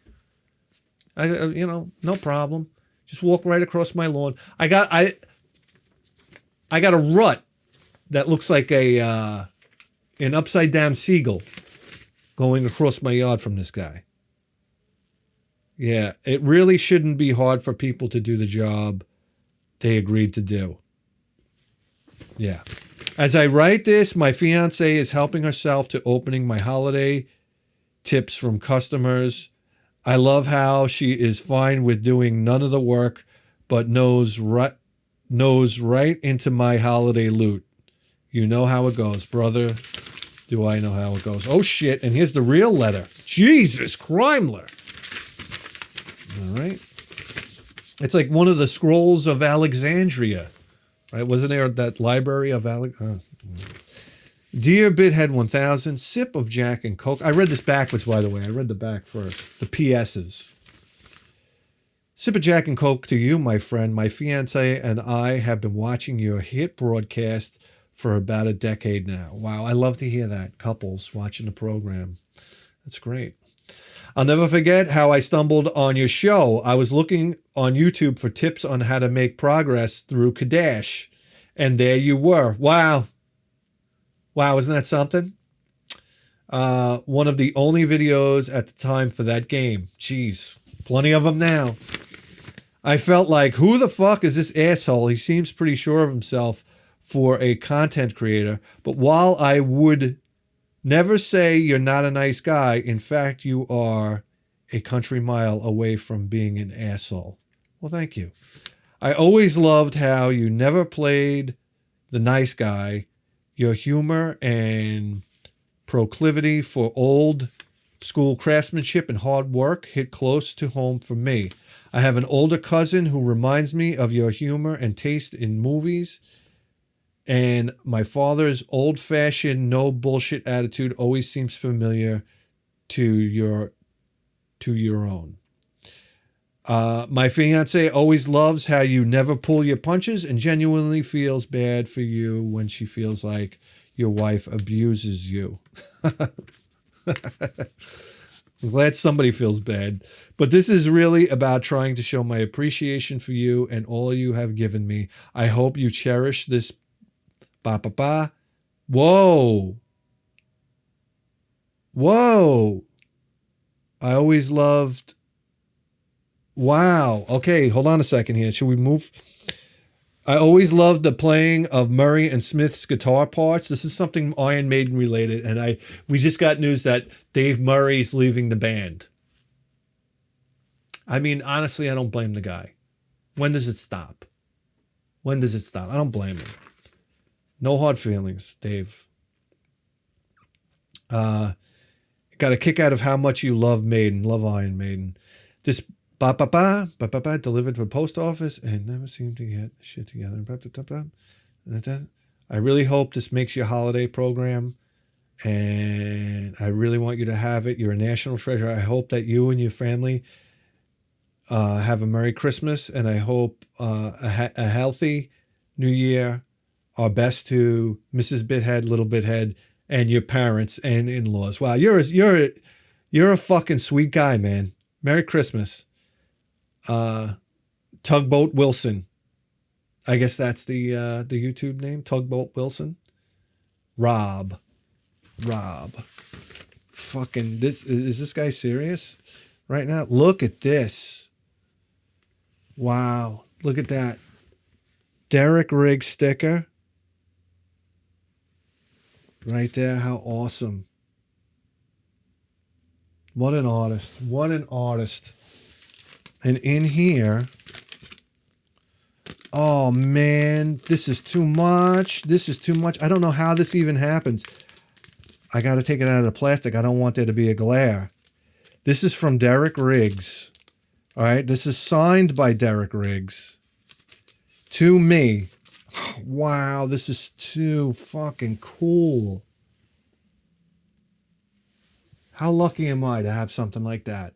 No problem. Just walk right across my lawn. I got a rut that looks like an upside down seagull going across my yard from this guy. Yeah, it really shouldn't be hard for people to do the job they agreed to do. Yeah. As I write this, my fiance is helping herself to opening my holiday tips from customers. I love how she is fine with doing none of the work, but knows right into my holiday loot. You know how it goes, brother. Do I know how it goes? Oh, shit. And here's the real letter. Jesus, Crimler. All right. It's like one of the scrolls of Alexandria. Right? Wasn't there that library of Alexandria? Dear Bithead 1000, sip of Jack and Coke. I read this backwards, by the way. I read the back for the PSs. Sip of Jack and Coke to you, my friend. My fiance and I have been watching your hit broadcast for about a decade now. Wow, I love to hear that. Couples watching the program. That's great. I'll never forget how I stumbled on your show. I was looking on YouTube for tips on how to make progress through Kadash. And there you were. Wow. Wow, isn't that something? One of the only videos at the time for that game. Jeez, plenty of them now. I felt like, who the fuck is this asshole? He seems pretty sure of himself for a content creator. But while I would never say you're not a nice guy, in fact, you are a country mile away from being an asshole. Well, thank you. I always loved how you never played the nice guy. Your humor and proclivity for old school craftsmanship and hard work hit close to home for me. I have an older cousin who reminds me of your humor and taste in movies. And my father's old-fashioned, no bullshit attitude always seems familiar to your own. My fiance always loves how you never pull your punches and genuinely feels bad for you when she feels like your wife abuses you. I'm glad somebody feels bad. But this is really about trying to show my appreciation for you and all you have given me. I hope you cherish this. Ba-ba-ba. Whoa. Whoa. I always loved. Wow. Okay, hold on a second here. Should we move? I always loved the playing of Murray and Smith's guitar parts. This is something Iron Maiden related, and we just got news that Dave Murray's leaving the band. I mean, honestly, I don't blame the guy. When does it stop? When does it stop? I don't blame him. No hard feelings, Dave. Got a kick out of how much you love Maiden, love Iron Maiden. This ba-ba-ba delivered to the post office and never seemed to get shit together. I really hope this makes your holiday program, and I really want you to have it. You're a national treasure. I hope that you and your family have a Merry Christmas, and I hope a healthy New Year. Our best to Mrs. Bithead, Little Bithead, and your parents and in-laws. Wow, you're a fucking sweet guy, man. Merry Christmas. Tugboat Wilson. I guess that's the YouTube name. Tugboat Wilson. Rob. Fucking is this guy serious right now? Look at this. Wow. Look at that. Derek Riggs sticker. Right there, how awesome. What an artist. What an artist. And in here, oh man, this is too much. This is too much. I don't know how this even happens. I got to take it out of the plastic. I don't want there to be a glare. This is from Derek Riggs. All right, this is signed by Derek Riggs to me. Wow, this is too fucking cool. How lucky am I to have something like that?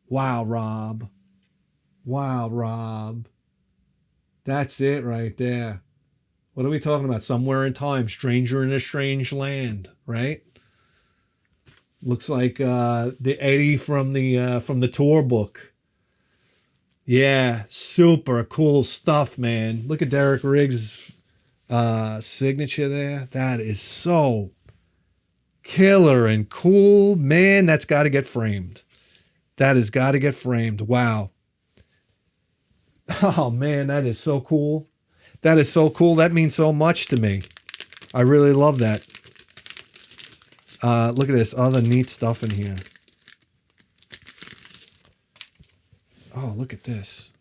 Wow, Rob. Wow, Rob. That's it right there. What are we talking about? Somewhere in time, stranger in a strange land, right? Looks like the Eddie from the tour book. Yeah, super cool stuff, man. Look at Derek Riggs' signature there. That is so killer and cool, man. That's got to get framed. That has got to get framed. Wow. Oh man, that is so cool. That is so cool. That means so much to me. I really love that. Look at this other neat stuff in here. Oh, look at this.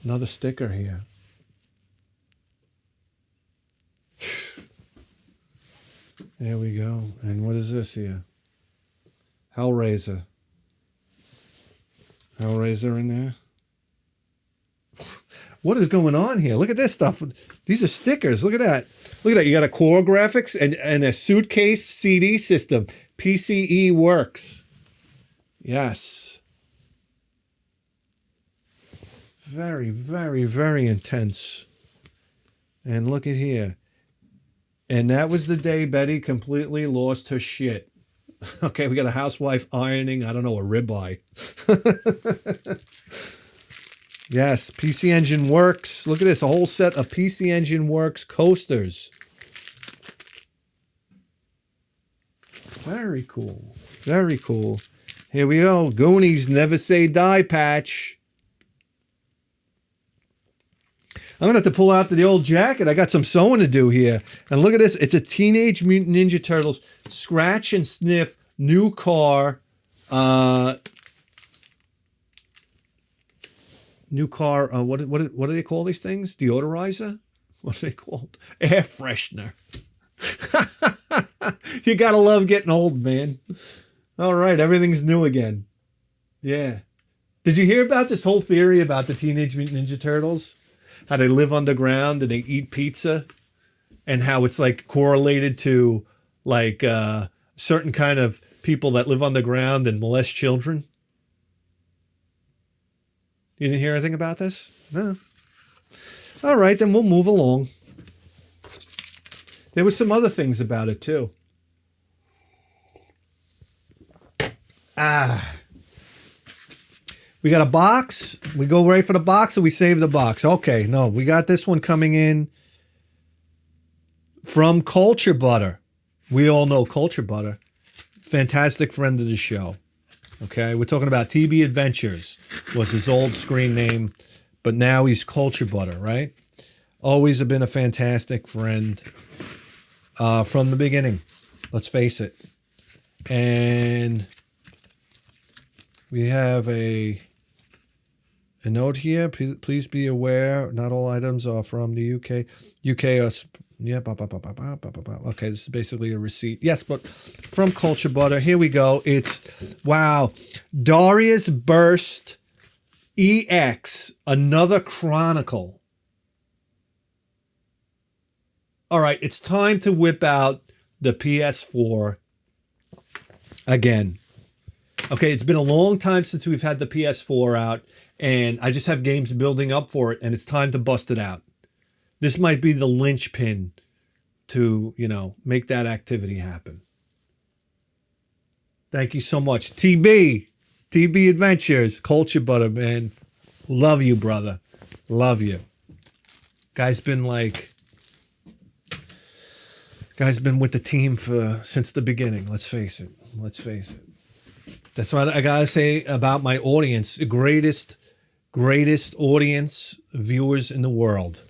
Another sticker here. There we go. And what is this here? Hellraiser. Hellraiser in there. What is going on here? Look at this stuff. These are stickers. Look at that. Look at that. You got a core graphics and a suitcase CD system. PCE works. Yes. Very, very, very intense. And look at here. And that was the day Betty completely lost her shit. Okay, we got a housewife ironing, I don't know, a ribeye. Yes, PC Engine Works. Look at this, a whole set of PC Engine Works coasters. Very cool. Very cool. Here we go. Goonies Never Say Die patch. I'm going to have to pull out the old jacket. I got some sewing to do here. And look at this. It's a Teenage Mutant Ninja Turtles scratch and sniff new car. New car. What do they call these things? Deodorizer? What are they called? Air freshener. You got to love getting old, man. All right. Everything's new again. Yeah. Did you hear about this whole theory about the Teenage Mutant Ninja Turtles? How they live underground and they eat pizza, and how it's like correlated to like certain kind of people that live underground and molest children. You didn't hear anything about this? No. All right, then we'll move along. There was some other things about it too. We got a box. We go right for the box or we save the box? Okay, no. We got this one coming in from Culture Butter. We all know Culture Butter. Fantastic friend of the show. Okay, we're talking about TB Adventures was his old screen name, but now he's Culture Butter, right? Always have been a fantastic friend from the beginning. Let's face it. And we have a note here. Please be aware, not all items are from the UK. Yeah, okay, this is basically a receipt. Yes, but from Culture Butter. Here we go. It's, wow, Darius Burst EX, another Chronicle. All right, it's time to whip out the PS4 again. Okay, it's been a long time since we've had the PS4 out, and I just have games building up for it, and it's time to bust it out. This might be the linchpin to, make that activity happen. Thank you so much. TB Adventures, Culture Butter, man. Love you, brother. Love you. Guy's been with the team since the beginning. Let's face it. That's what I gotta say about my audience. Greatest audience viewers in the world.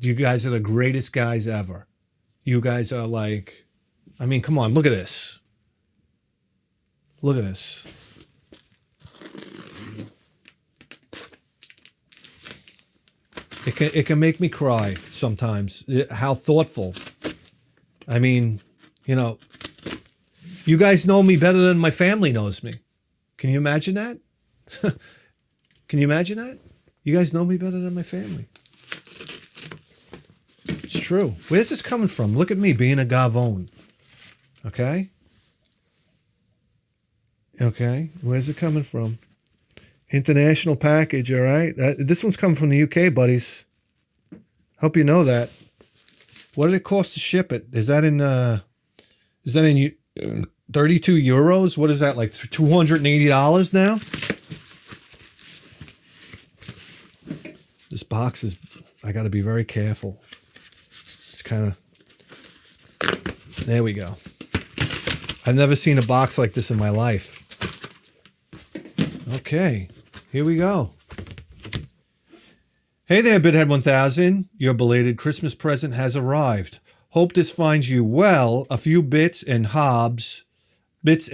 You guys are the greatest guys ever. You guys are come on, look at this. Look at this. It can make me cry sometimes. How thoughtful. You guys know me better than my family knows me. Can you imagine that? Can you imagine that? You guys know me better than my family. It's true. Where's this coming from? Look at me being a Gavone. Okay? Okay. Where's it coming from? International package, all right? This one's coming from the UK, buddies. Hope you know that. What did it cost to ship it? Is that in 32 euros? What is that, like $280 now? This box is, I got to be very careful. It's kind of, there we go. I've never seen a box like this in my life. Okay, here we go. Hey there, Bithead 1000. Your belated Christmas present has arrived. Hope this finds you well. A few bits and bobs. You'll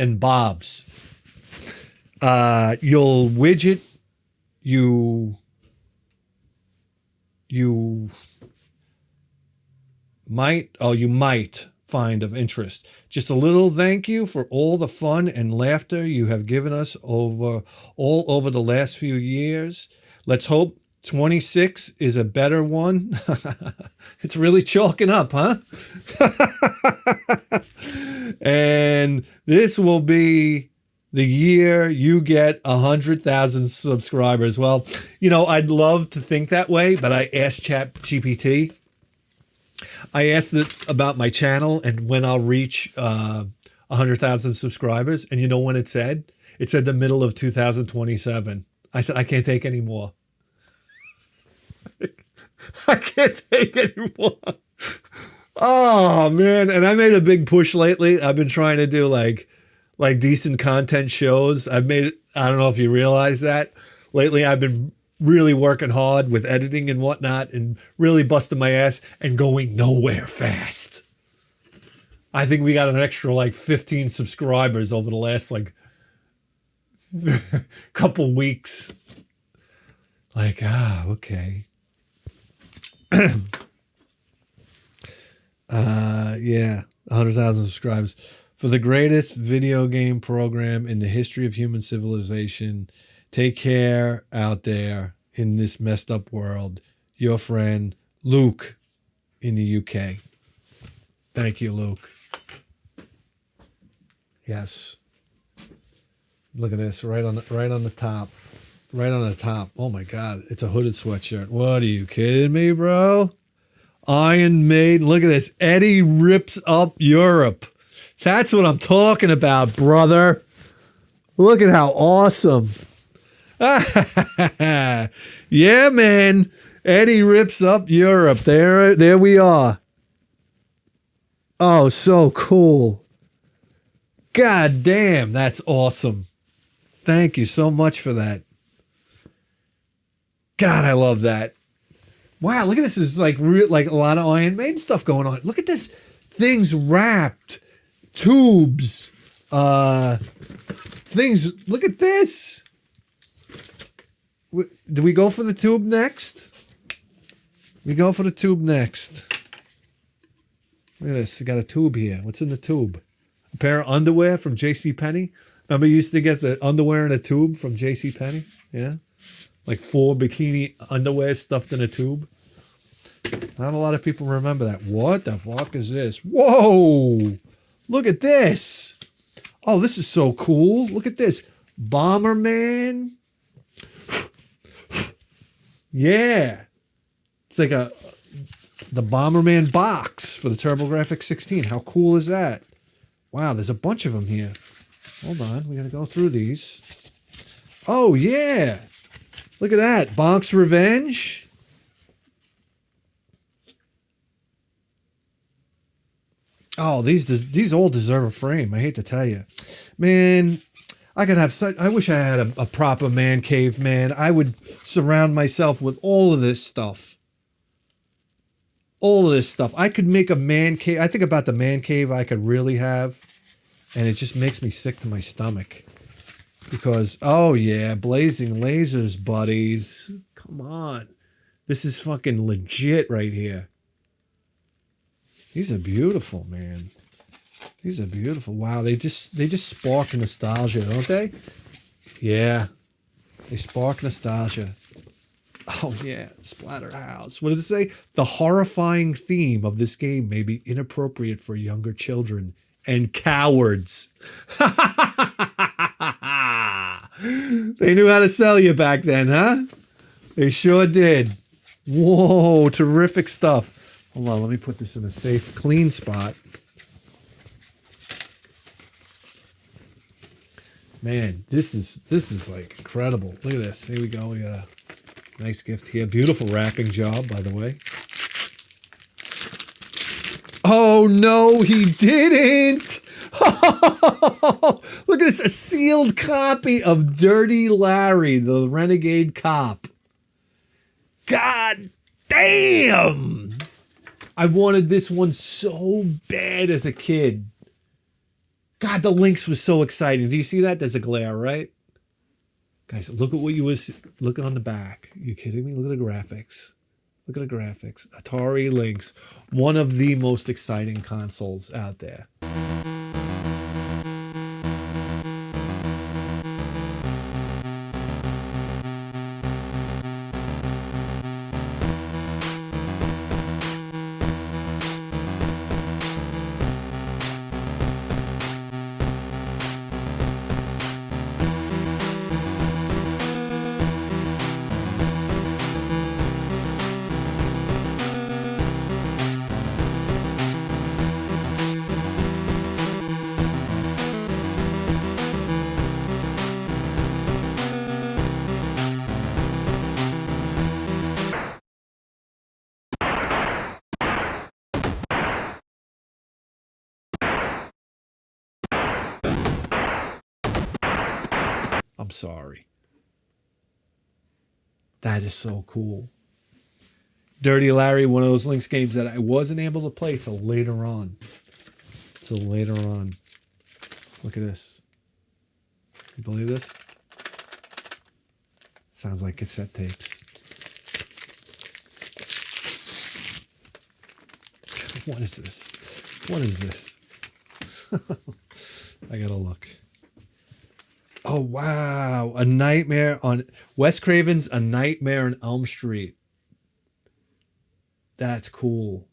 widget. You might find of interest. Just a little thank you for all the fun and laughter you have given us all over the last few years. Let's hope 26 is a better one. It's really chalking up, huh? And this will be the year you get 100,000 subscribers. Well, you know, I'd love to think that way, but I asked ChatGPT. I asked it about my channel and when I'll reach 100,000 subscribers. And you know when it said? It said the middle of 2027. I said, I can't take any more. I can't take anymore. Oh man. And I made a big push lately. I've been trying to do like decent content shows. I don't know if you realize that. Lately I've been really working hard with editing and whatnot and really busting my ass and going nowhere fast. I think we got an extra like 15 subscribers over the last like couple weeks. Like, okay. Yeah, 100,000 subscribers. For the greatest video game program in the history of human civilization, take care out there in this messed up world. Your friend, Luke, in the UK. Thank you, Luke. Yes. Look at this, right on the top. Right on the top. Oh my God, it's a hooded sweatshirt. What are you kidding me, bro? Iron Maiden. Look at this. Eddie rips up Europe. That's what I'm talking about, brother. Look at how awesome. Yeah, man. Eddie rips up Europe. There we are. Oh, so cool. God damn, that's awesome. Thank you so much for that. God, I love that. Wow, look at this. There's like a lot of Iron Maiden stuff going on. Look at this. Things wrapped. Tubes. Things. Look at this. Do we go for the tube next? We go for the tube next. Look at this. We got a tube here. What's in the tube? A pair of underwear from JCPenney. Remember you used to get the underwear in a tube from JCPenney? Yeah? Like 4 bikini underwear stuffed in a tube. Not a lot of people remember that. What the fuck is this? Whoa! Look at this. Oh, this is so cool. Look at this. Bomberman. Yeah. It's like the Bomberman box for the TurboGrafx 16. How cool is that? Wow, there's a bunch of them here. Hold on. We got to go through these. Oh, yeah. Look at that. Bonk's Revenge. Oh, these all deserve a frame. I hate to tell you. Man, I could have such... I wish I had a proper man cave, man. I would surround myself with all of this stuff. All of this stuff. I could make a man cave. I think about the man cave I could really have. And it just makes me sick to my stomach. Because, oh yeah, blazing lasers, buddies. Come on. This is fucking legit right here. These are beautiful, man. These are beautiful. Wow, they just spark nostalgia, don't they? Yeah, they spark nostalgia. Oh yeah, Splatterhouse. What does it say? The horrifying theme of this game may be inappropriate for younger children and cowards. They knew how to sell you back then, huh? They sure did. Whoa, terrific stuff. Hold on, let me put this in a safe, clean spot. Man, this is like incredible. Look at this. Here we go. We got a nice gift here. Beautiful wrapping job, by the way. Oh no, he didn't. Look at this, a sealed copy of Dirty Larry, the Renegade Cop. God damn! I wanted this one so bad as a kid. God, the links was so exciting. Do you see that? There's a glare, right? Guys, look at what you was. Look on the back. Are you kidding me? Look at the graphics. Look at the graphics. Atari Lynx, one of the most exciting consoles out there. I'm sorry. That is so cool. Dirty Larry, one of those Lynx games that I wasn't able to play till later on. Look at this. You believe this? Sounds like cassette tapes. What is this? What is this? I gotta look. Oh, wow. A Nightmare on... Wes Craven's A Nightmare on Elm Street. That's cool.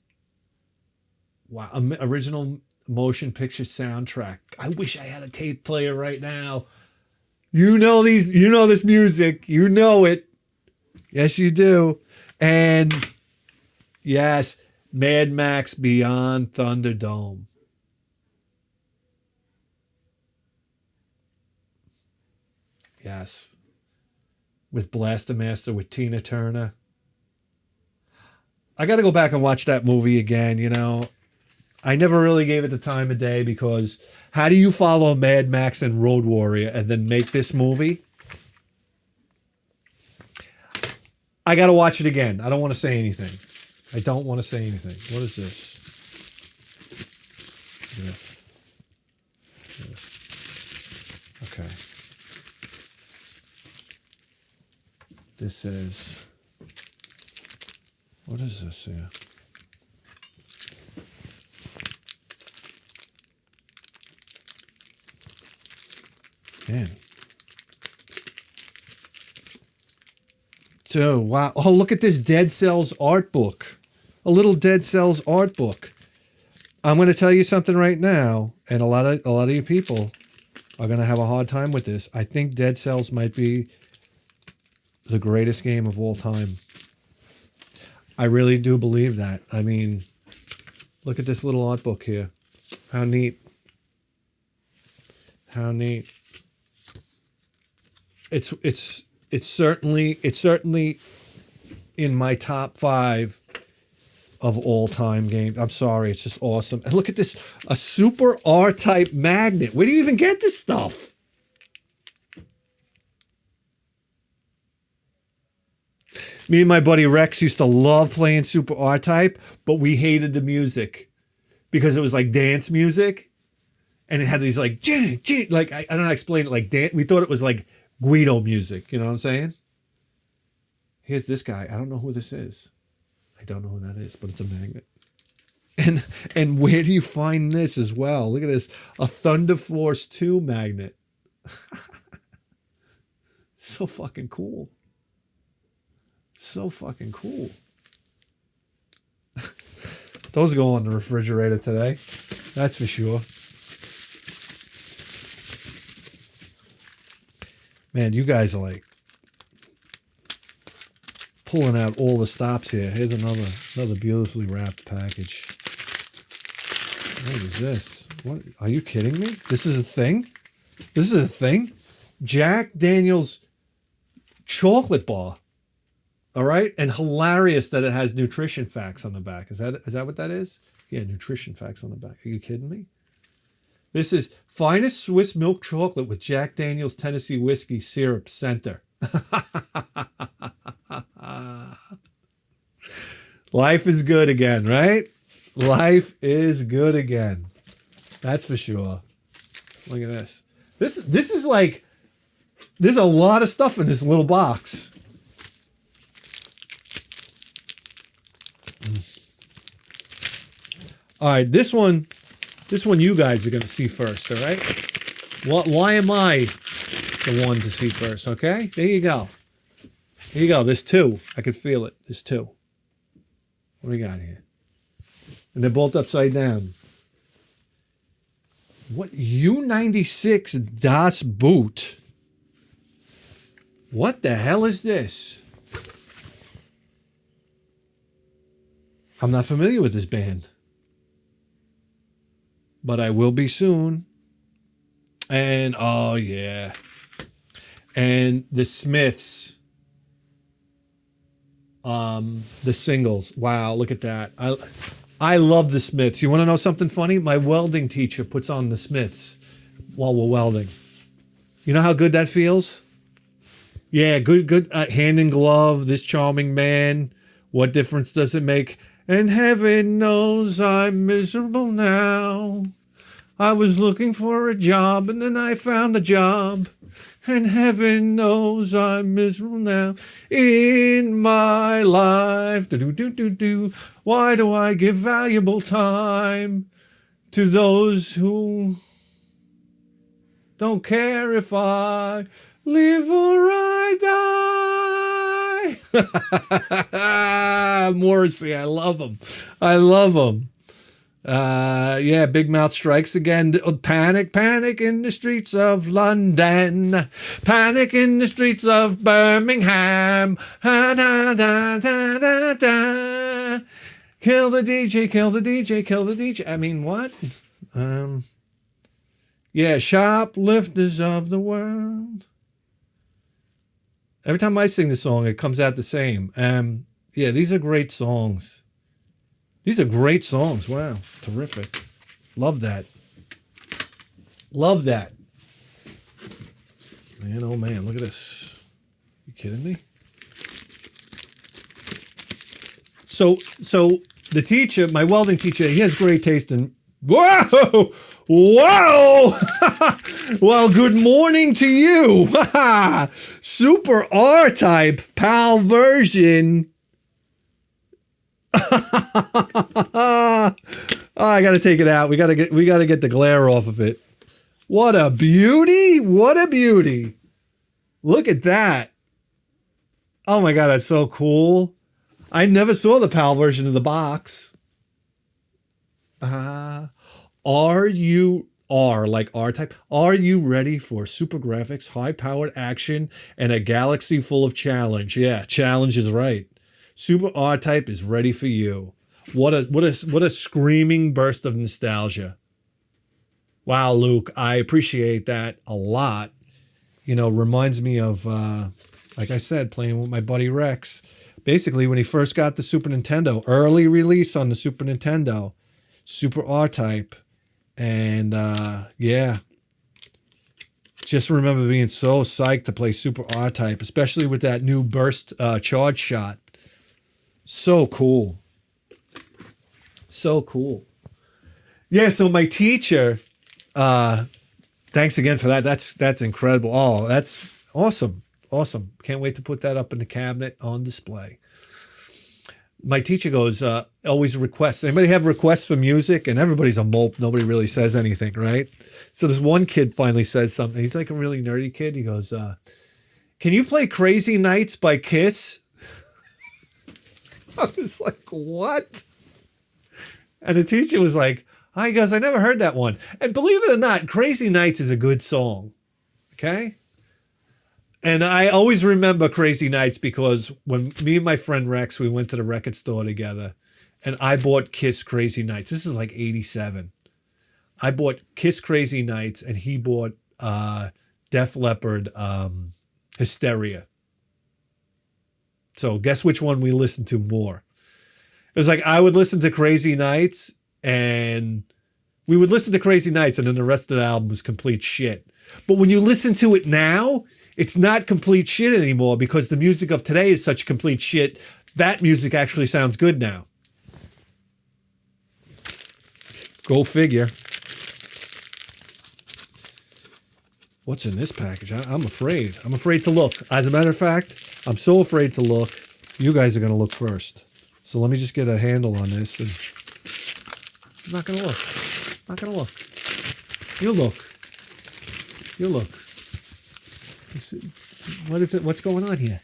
Wow. Original motion picture soundtrack. I wish I had a tape player right now. You know these... You know this music. You know it. Yes, you do. And... Yes. Mad Max Beyond Thunderdome. Yes. With Blaster Master with Tina Turner. I got to go back and watch that movie again, you know. I never really gave it the time of day because how do you follow Mad Max and Road Warrior and then make this movie? I got to watch it again. I don't want to say anything. I don't want to say anything. What is this? Yes. Okay. This is, what is this here? Man. So, wow. Oh, look at this Dead Cells art book. A little Dead Cells art book. I'm going to tell you something right now, and a lot of you people are going to have a hard time with this. I think Dead Cells might be the greatest game of all time. I really do believe that. I mean, look at this little art book here. How neat. How neat. It's certainly in my top 5 of all time games. I'm sorry, it's just awesome. And look at this, a super R-type magnet. Where do you even get this stuff? Me and my buddy Rex used to love playing Super R-Type, but we hated the music because it was like dance music, and it had these like like I don't know how to explain it, like dance. We thought it was like Guido music. You know what I'm saying? Here's this guy. I don't know who this is. I don't know who that is, but it's a magnet. And where do you find this as well? Look at this. A Thunder Force 2 magnet. So fucking cool. So fucking cool. Those go on the refrigerator today. That's for sure. Man, you guys are like pulling out all the stops here. Here's another beautifully wrapped package. What is this? What? Are you kidding me? This is a thing? This is a thing? Jack Daniel's chocolate bar. All right? And hilarious that it has nutrition facts on the back. Is that what that is? Yeah, nutrition facts on the back. Are you kidding me? This is finest Swiss milk chocolate with Jack Daniel's Tennessee whiskey syrup center. Life is good again, right? Life is good again. That's for sure. Look at this. This is like, there's a lot of stuff in this little box. All right, this one you guys are going to see first, all right? Why am I the one to see first, okay? There you go. Here you go. There's two. I could feel it. There's two. What do we got here? And they're both upside down. What? U96 Das Boot. What the hell is this? I'm not familiar with this band. But I will be soon. And, oh yeah. And the Smiths. The singles. Wow, look at that. I love the Smiths. You want to know something funny? My welding teacher puts on the Smiths while we're welding. You know how good that feels? Yeah, good. Hand in glove, this charming man. What difference does it make? And heaven knows I'm miserable now. I was looking for a job and then I found a job. And heaven knows I'm miserable now in my life. Do-do-do-do-do. Why do I give valuable time to those who don't care if I live or I die? Morrissey, I love him. I love him. Yeah, Big Mouth Strikes Again. Panic in the streets of London. Panic in the streets of Birmingham. Da, da, da, da, da, da. Kill the DJ, kill the DJ, kill the DJ. I mean, what? Yeah, shoplifters of the world. Every time I sing the song, it comes out the same. Yeah, these are great songs. These are great songs. Wow. Terrific. Love that. Love that. Man, oh man, look at this. You kidding me? So the teacher, my welding teacher, he has great taste in... Whoa! Whoa! Well, good morning to you. Super R-type PAL version. Oh, I gotta take it out. We gotta get the glare off of it. What a beauty! What a beauty! Look at that! Oh my god, that's so cool! I never saw the PAL version of the box. Like R-type? Are you ready for super graphics, high-powered action, and a galaxy full of challenge? Yeah, challenge is right. Super R-Type is ready for you. What a screaming burst of nostalgia. Wow, Luke, I appreciate that a lot. You know, reminds me of, like I said, playing with my buddy Rex. Basically, when he first got the Super Nintendo, early release on the Super Nintendo, Super R-Type. And, yeah. Just remember being so psyched to play Super R-Type, especially with that new burst charge shot. So cool. So cool. Yeah, so my teacher, thanks again for that. That's incredible. Oh, that's awesome. Awesome. Can't wait to put that up in the cabinet on display. my teacher goes, always requests. Anybody have requests for music? And everybody's a mope. Nobody really says anything, right? So this one kid finally says something. He's like a really nerdy kid. He goes, can you play Crazy Nights by Kiss? I was like, what? And the teacher was like, he goes, I never heard that one. And believe it or not, Crazy Nights is a good song. Okay? And I always remember Crazy Nights because when me and my friend Rex, we went to the record store together and I bought Kiss Crazy Nights. This is like 87. I bought Kiss Crazy Nights and he bought Def Leppard Hysteria. So guess which one we listened to more? It was like I would listen to Crazy Nights and we would listen to Crazy Nights and then the rest of the album was complete shit. But when you listen to it now, it's not complete shit anymore because the music of today is such complete shit. That music actually sounds good now. Go figure. What's in this package? I'm afraid. I'm afraid to look. As a matter of fact, I'm so afraid to look. You guys are going to look first. So let me just get a handle on this. And I'm not going to look. Not going to look. You look. You look. What is it? What's going on here?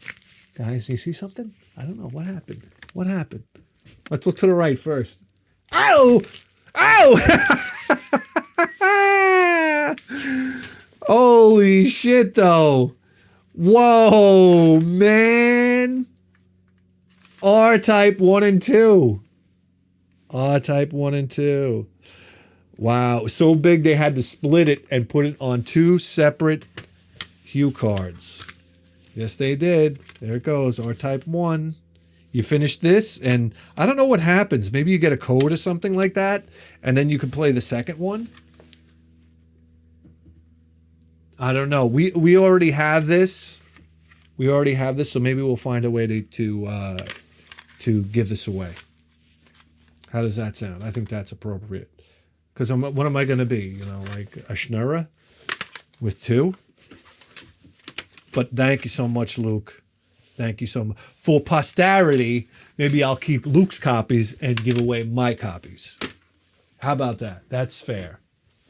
Guys, you see something? I don't know. What happened? What happened? Let's look to the right first. Ow! Ow! Holy shit, though. Whoa, man. R-Type 1 and 2. R-Type 1 and 2. Wow. So big they had to split it and put it on two separate Hue cards. Yes, they did. There it goes. R-Type 1. You finish this, and I don't know what happens. Maybe you get a code or something like that, and then you can play the second one. I don't know. We already have this. We already have this, so maybe we'll find a way to give this away. How does that sound? I think that's appropriate. Because what am I going to be? You know, like a Schnurra with two? But thank you so much, Luke. Thank you so much. For posterity, maybe I'll keep Luke's copies and give away my copies. How about that? That's fair.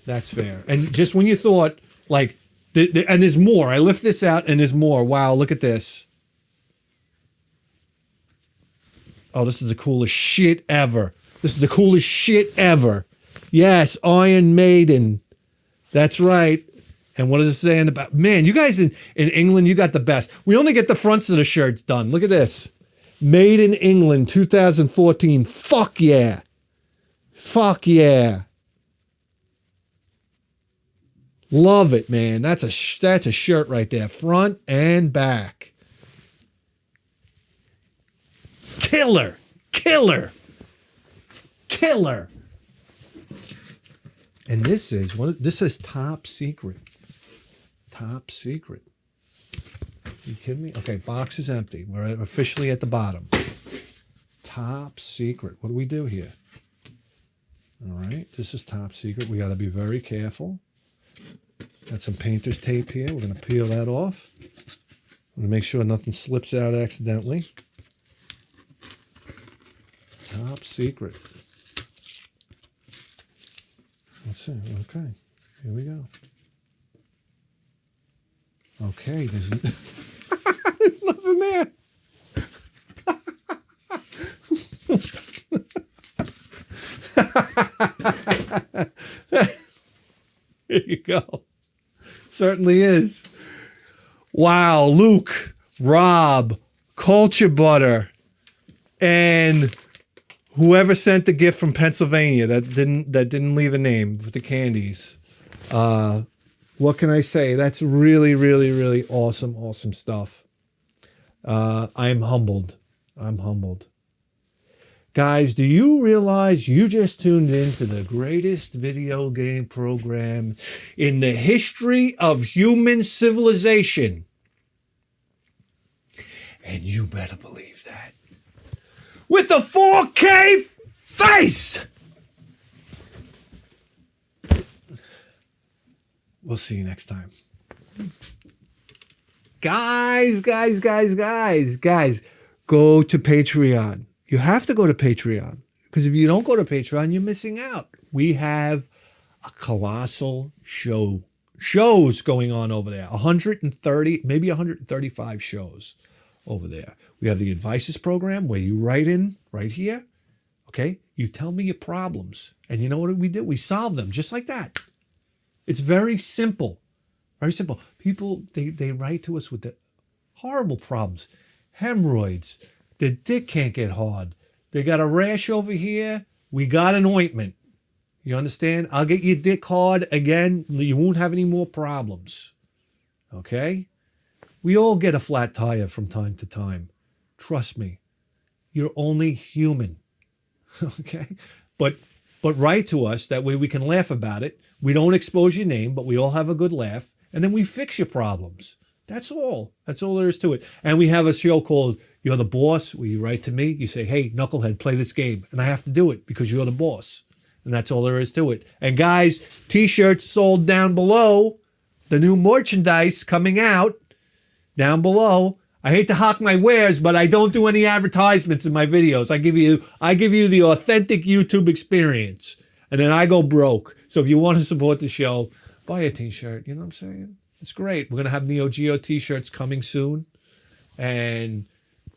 That's fair. And just when you thought, like, and there's more. I lift this out and there's more. Wow, look at this. Oh, this is the coolest shit ever. This is the coolest shit ever. Yes, Iron Maiden. That's right. And what does it say in the back? Man, you guys in England, you got the best. We only get the fronts of the shirts done. Look at this. Made in England, 2014. Fuck yeah. Fuck yeah. Love it, man. That's a shirt right there. Front and back. Killer. Killer. Killer. And this is top secret. Top secret. You kidding me? Okay, box is empty. We're officially at the bottom. Top secret. What do we do here? All right, this is top secret. We got to be very careful. Got some painter's tape here. We're going to peel that off. I'm going to make sure nothing slips out accidentally. Top secret. Let's see. Okay, here we go. Okay, there's there's nothing there. Here you go. Certainly is. Wow, Luke, Rob, Culture Butter, and whoever sent the gift from Pennsylvania that didn't leave a name with the candies. What can I say? That's really, really, really awesome stuff. I'm humbled. I'm humbled. Guys, do you realize you just tuned into the greatest video game program in the history of human civilization? And you better believe that. With a 4K face! We'll see you next time. Guys, go to Patreon. You have to go to Patreon, because if you don't go to Patreon, you're missing out. We have a colossal shows going on over there. 130, maybe 135 shows over there. We have the Advices program where you write in right here. Okay. You tell me your problems. And you know what we do? We solve them just like that. It's very simple. Very simple. People, they write to us with the horrible problems. Hemorrhoids. Their dick can't get hard. They got a rash over here. We got an ointment. You understand? I'll get your dick hard again. You won't have any more problems. Okay? We all get a flat tire from time to time. Trust me. You're only human. Okay? But write to us. That way we can laugh about it. We don't expose your name, but we all have a good laugh. And then we fix your problems. That's all. That's all there is to it. And we have a show called You're the Boss, where you write to me. You say, hey, Knucklehead, play this game. And I have to do it because you're the boss. And that's all there is to it. And guys, t-shirts sold down below. The new merchandise coming out down below. I hate to hawk my wares, but I don't do any advertisements in my videos. I give you the authentic YouTube experience. And then I go broke. So if you want to support the show, buy a t-shirt. You know what I'm saying? It's great. We're going to have Neo Geo t-shirts coming soon. And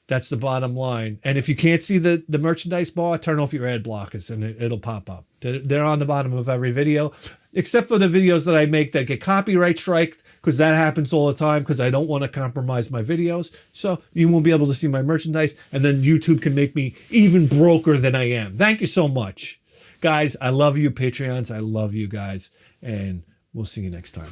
that's the bottom line. And if you can't see the merchandise bar, turn off your ad blockers and it'll pop up. They're on the bottom of every video, except for the videos that I make that get copyright striked, because that happens all the time because I don't want to compromise my videos. So you won't be able to see my merchandise, and then YouTube can make me even broker than I am. Thank you so much. Guys, I love you, Patreons. I love you guys, and we'll see you next time.